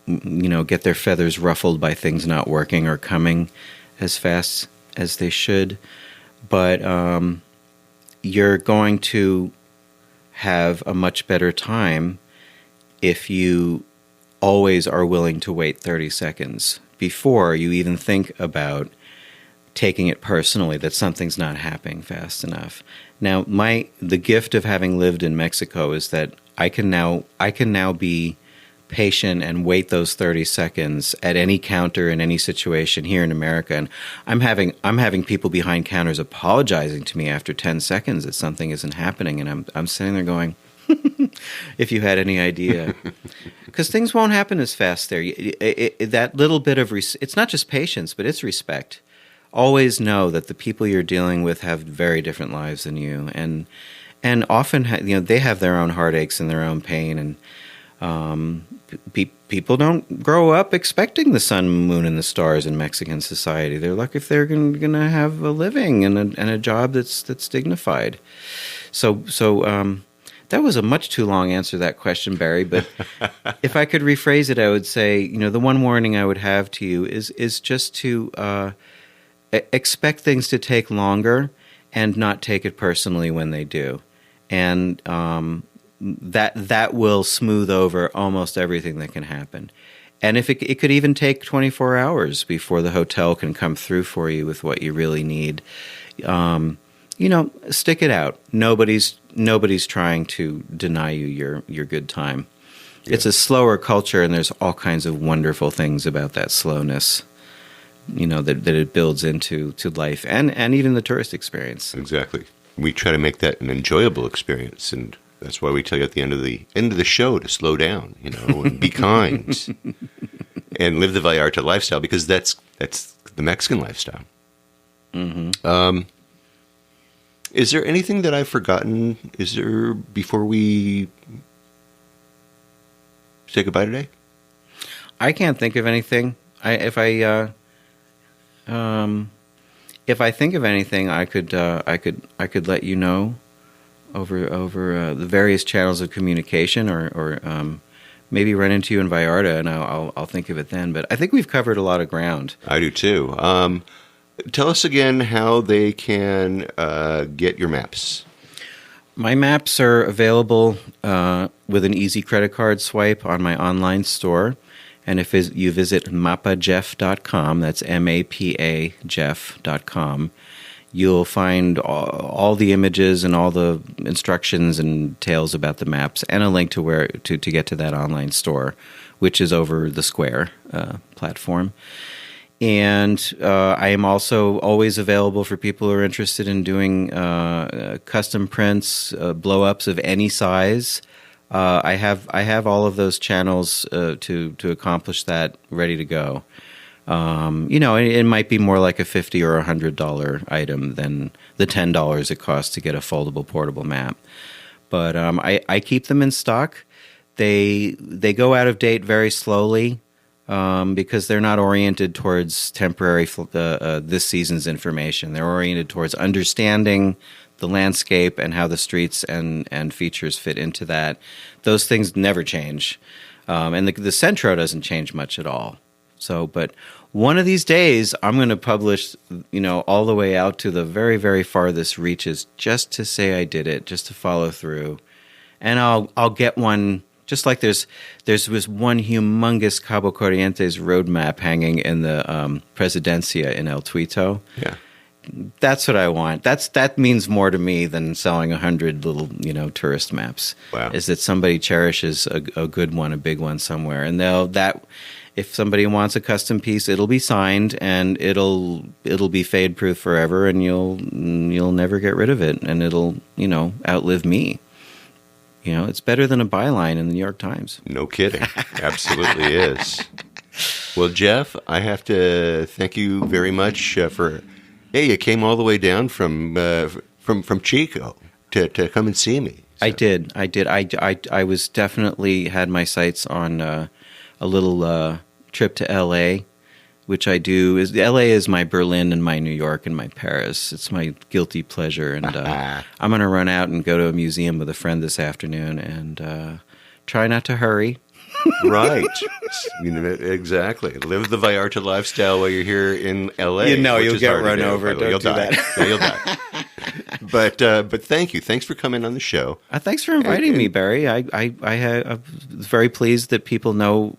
their feathers ruffled by things not working or coming as fast as they should. But you're going to have a much better time if you always are willing to wait 30 seconds before you even think about taking it personally that something's not happening fast enough. Now, the gift of having lived in Mexico is that I can now be patient and wait those 30 seconds at any counter in any situation here in America. And I'm having people behind counters apologizing to me after 10 seconds that something isn't happening, and I'm sitting there going, if you had any idea. Because things won't happen as fast there. That little bit of it's not just patience, but it's respect. Always know that the people you're dealing with have very different lives than you, and often they have their own heartaches and their own pain, and people don't grow up expecting the sun, moon, and the stars in Mexican society. They're lucky if they're going to have a living and a job that's dignified. So that was a much too long answer to that question, Barry. But if I could rephrase it, I would say, the one warning I would have to you is just to expect things to take longer and not take it personally when they do, and that will smooth over almost everything that can happen. And if it could even take 24 hours before the hotel can come through for you with what you really need. Stick it out. Nobody's trying to deny you your good time. Yeah. It's a slower culture, and there's all kinds of wonderful things about that slowness, that it builds into life and even the tourist experience. Exactly. We try to make that an enjoyable experience, and that's why we tell you at the end of the show to slow down, and be kind, and live the Vallarta lifestyle, because that's the Mexican lifestyle. Mm-hmm. Is there anything that I've forgotten? Is there, before we say goodbye today? I can't think of anything. If I think of anything, I could let you know over the various channels of communication, or maybe run into you in Vallarta, and I'll think of it then. But I think we've covered a lot of ground. I do too. Tell us again how they can get your maps. My maps are available with an easy credit card swipe on my online store. And if you visit mapajeff.com, that's MAPA Jeff.com, you'll find all the images and all the instructions and tales about the maps, and a link to where to get to that online store, which is over the Square platform. And I am also always available for people who are interested in doing custom prints, blow-ups of any size. I have all of those channels to accomplish that, ready to go. It might be more like a $50 or $100 item than the $10 it costs to get a foldable portable map. But I keep them in stock. They go out of date very slowly. Because they're not oriented towards temporary this season's information. They're oriented towards understanding the landscape and how the streets and features fit into that. Those things never change. And the Centro doesn't change much at all. So, but one of these days, I'm going to publish, all the way out to the very, very farthest reaches, just to say I did it, just to follow through. And I'll get one Just like there's this one humongous Cabo Corrientes road map hanging in the Presidencia in El Tuito. Yeah. That's what I want. That means more to me than selling 100 little, tourist maps. Wow. Is that somebody cherishes a good one, a big one somewhere, and if somebody wants a custom piece, it'll be signed and it'll be fade proof forever, and you'll never get rid of it, and it'll outlive me. It's better than a byline in the New York Times. No kidding. Absolutely is. Well, Jeff, I have to thank you very much for. Hey, you came all the way down from Chico to come and see me. So. I did. I was definitely had my sights on a little trip to L.A., which I do. L.A. is my Berlin and my New York and my Paris. It's my guilty pleasure, and I'm going to run out and go to a museum with a friend this afternoon and try not to hurry. Right. Exactly. Live the Vallarta lifestyle while you're here in L.A. You'll get run over. Don't do that. No, you'll die. But thank you. Thanks for coming on the show. Thanks for inviting me, Barry. I was very pleased that people know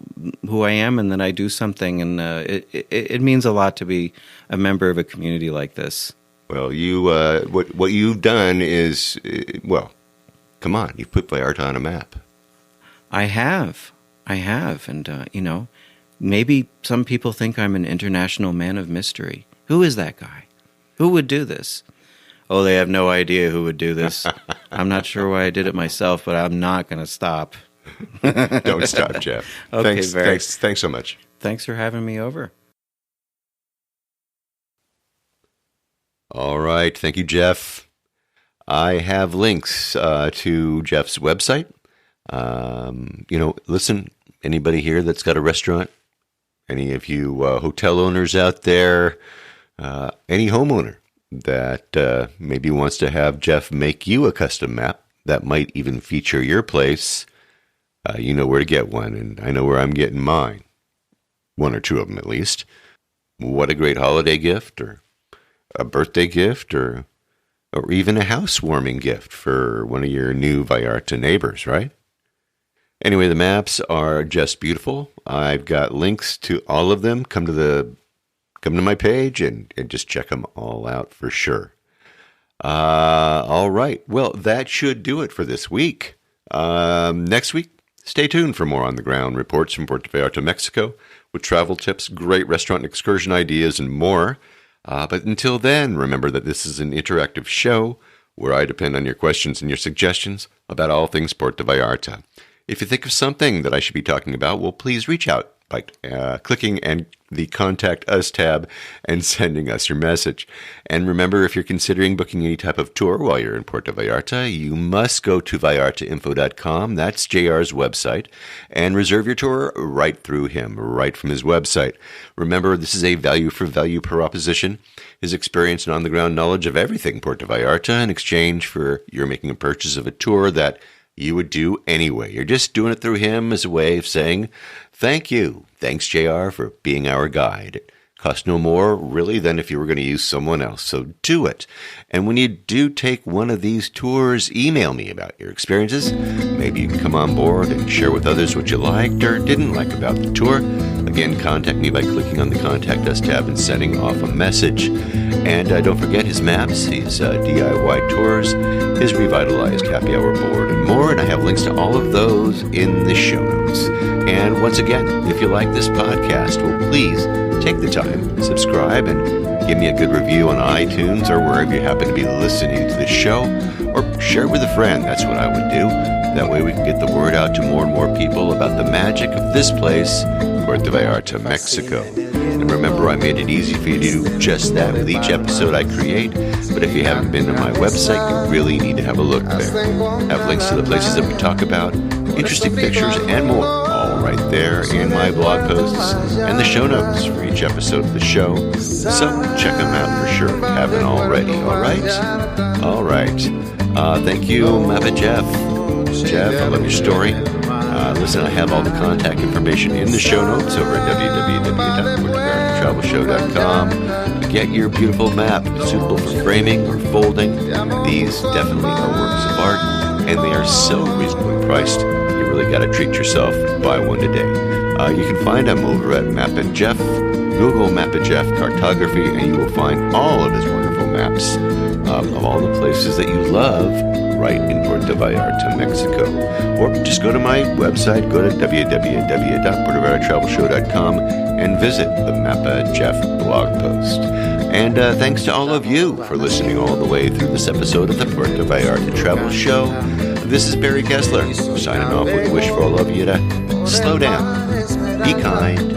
who I am and that I do something, and it means a lot to be a member of a community like this. Well, you what you've done is come on, you've put Vallarta on a map. I have, and maybe some people think I'm an international man of mystery. Who is that guy? Who would do this? Oh, they have no idea who would do this. I'm not sure why I did it myself, but I'm not going to stop. Don't stop, Jeff. Okay, thanks so much. Thanks for having me over. All right, thank you, Jeff. I have links to Jeff's website. Listen, anybody here that's got a restaurant, any of you hotel owners out there, any homeowner that maybe wants to have Jeff make you a custom map that might even feature your place, you know where to get one, and I know where I'm getting mine. One or two of them at least. What a great holiday gift, or a birthday gift, or even a housewarming gift for one of your new Vallarta neighbors, right? Anyway, the maps are just beautiful. I've got links to all of them. Come to my page and just check them all out for sure. All right. Well, that should do it for this week. Next week, stay tuned for more on-the-ground reports from Puerto Vallarta, Mexico, with travel tips, great restaurant and excursion ideas, and more. But until then, remember that this is an interactive show where I depend on your questions and your suggestions about all things Puerto Vallarta. If you think of something that I should be talking about, well, please reach out by clicking and the Contact Us tab and sending us your message. And remember, if you're considering booking any type of tour while you're in Puerto Vallarta, you must go to vallartainfo.com. That's JR's website, and reserve your tour right through him, right from his website. Remember, this is a value-for-value proposition. His experience and on-the-ground knowledge of everything Puerto Vallarta in exchange for your making a purchase of a tour that you would do anyway. You're just doing it through him as a way of saying, thank you. Thanks, JR, for being our guide. It costs no more, really, than if you were going to use someone else. So do it. And when you do take one of these tours, email me about your experiences. Maybe you can come on board and share with others what you liked or didn't like about the tour. Again, contact me by clicking on the Contact Us tab and sending off a message. And don't forget his maps, his DIY tours, his revitalized happy hour board, and more. And I have links to all of those in the show notes. And once again, if you like this podcast, well, please take the time, subscribe, and give me a good review on iTunes or wherever you happen to be listening to the show, or share with a friend. That's what I would do. That way we can get the word out to more and more people about the magic of this place, Puerto Vallarta, Mexico. And remember, I made it easy for you to do just that with each episode I create. But if you haven't been to my website, you really need to have a look there. I have links to the places that we talk about, interesting pictures, and more, all right there in my blog posts and the show notes for each episode of the show. So check them out for sure if you haven't already, all right? All right. Thank you, Mapa Jeff. Jeff, I love your story. Listen, I have all the contact information in the show notes over at www.puertovallartastravel.com. Get your beautiful map, suitable for framing or folding. These definitely are works of art, and they are so reasonably priced. You really got to treat yourself. Buy one today. You can find him over at Mapa Jeff. Google Mapa Jeff Cartography, and you will find all of his wonderful maps of all the places that you love right in Puerto Vallarta, Mexico. Or just go to my website, go to www.puertovallartatravelshow.com and visit the Mapa Jeff blog post. And thanks to all of you for listening all the way through this episode of the Puerto Vallarta Travel Show. This is Barry Kessler, signing off with a wish for all of you to slow down, be kind,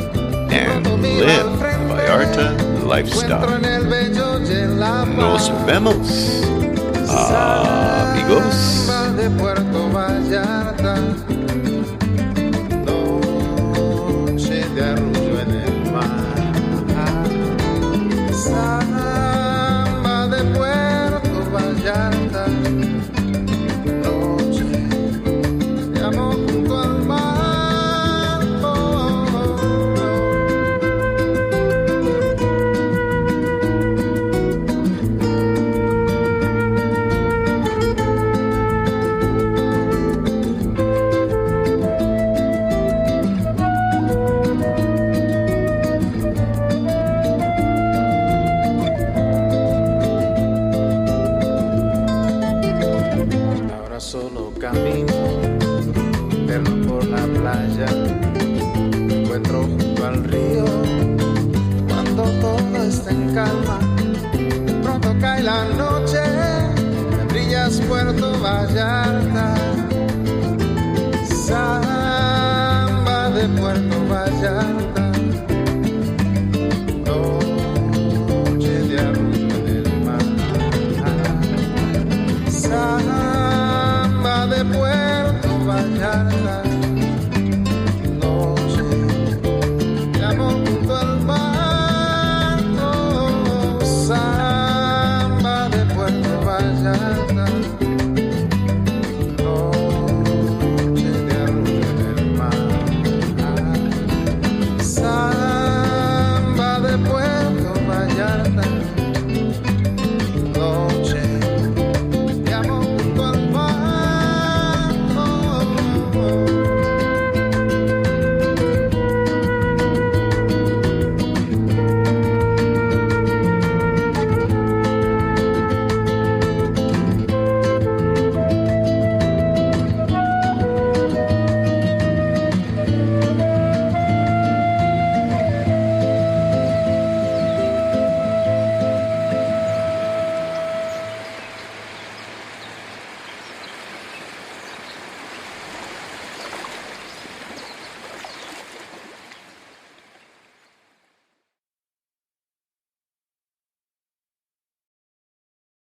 and live the Vallarta lifestyle. Nos vemos, amigos. De Puerto Vallarta, noche de arrullo en el mar. Samba de Puerto Vallarta, noche de amor junto al mar. Solo camino eterno por la playa, me encuentro junto al río cuando todo está en calma. Pronto cae la noche, me brillas Puerto Vallarta.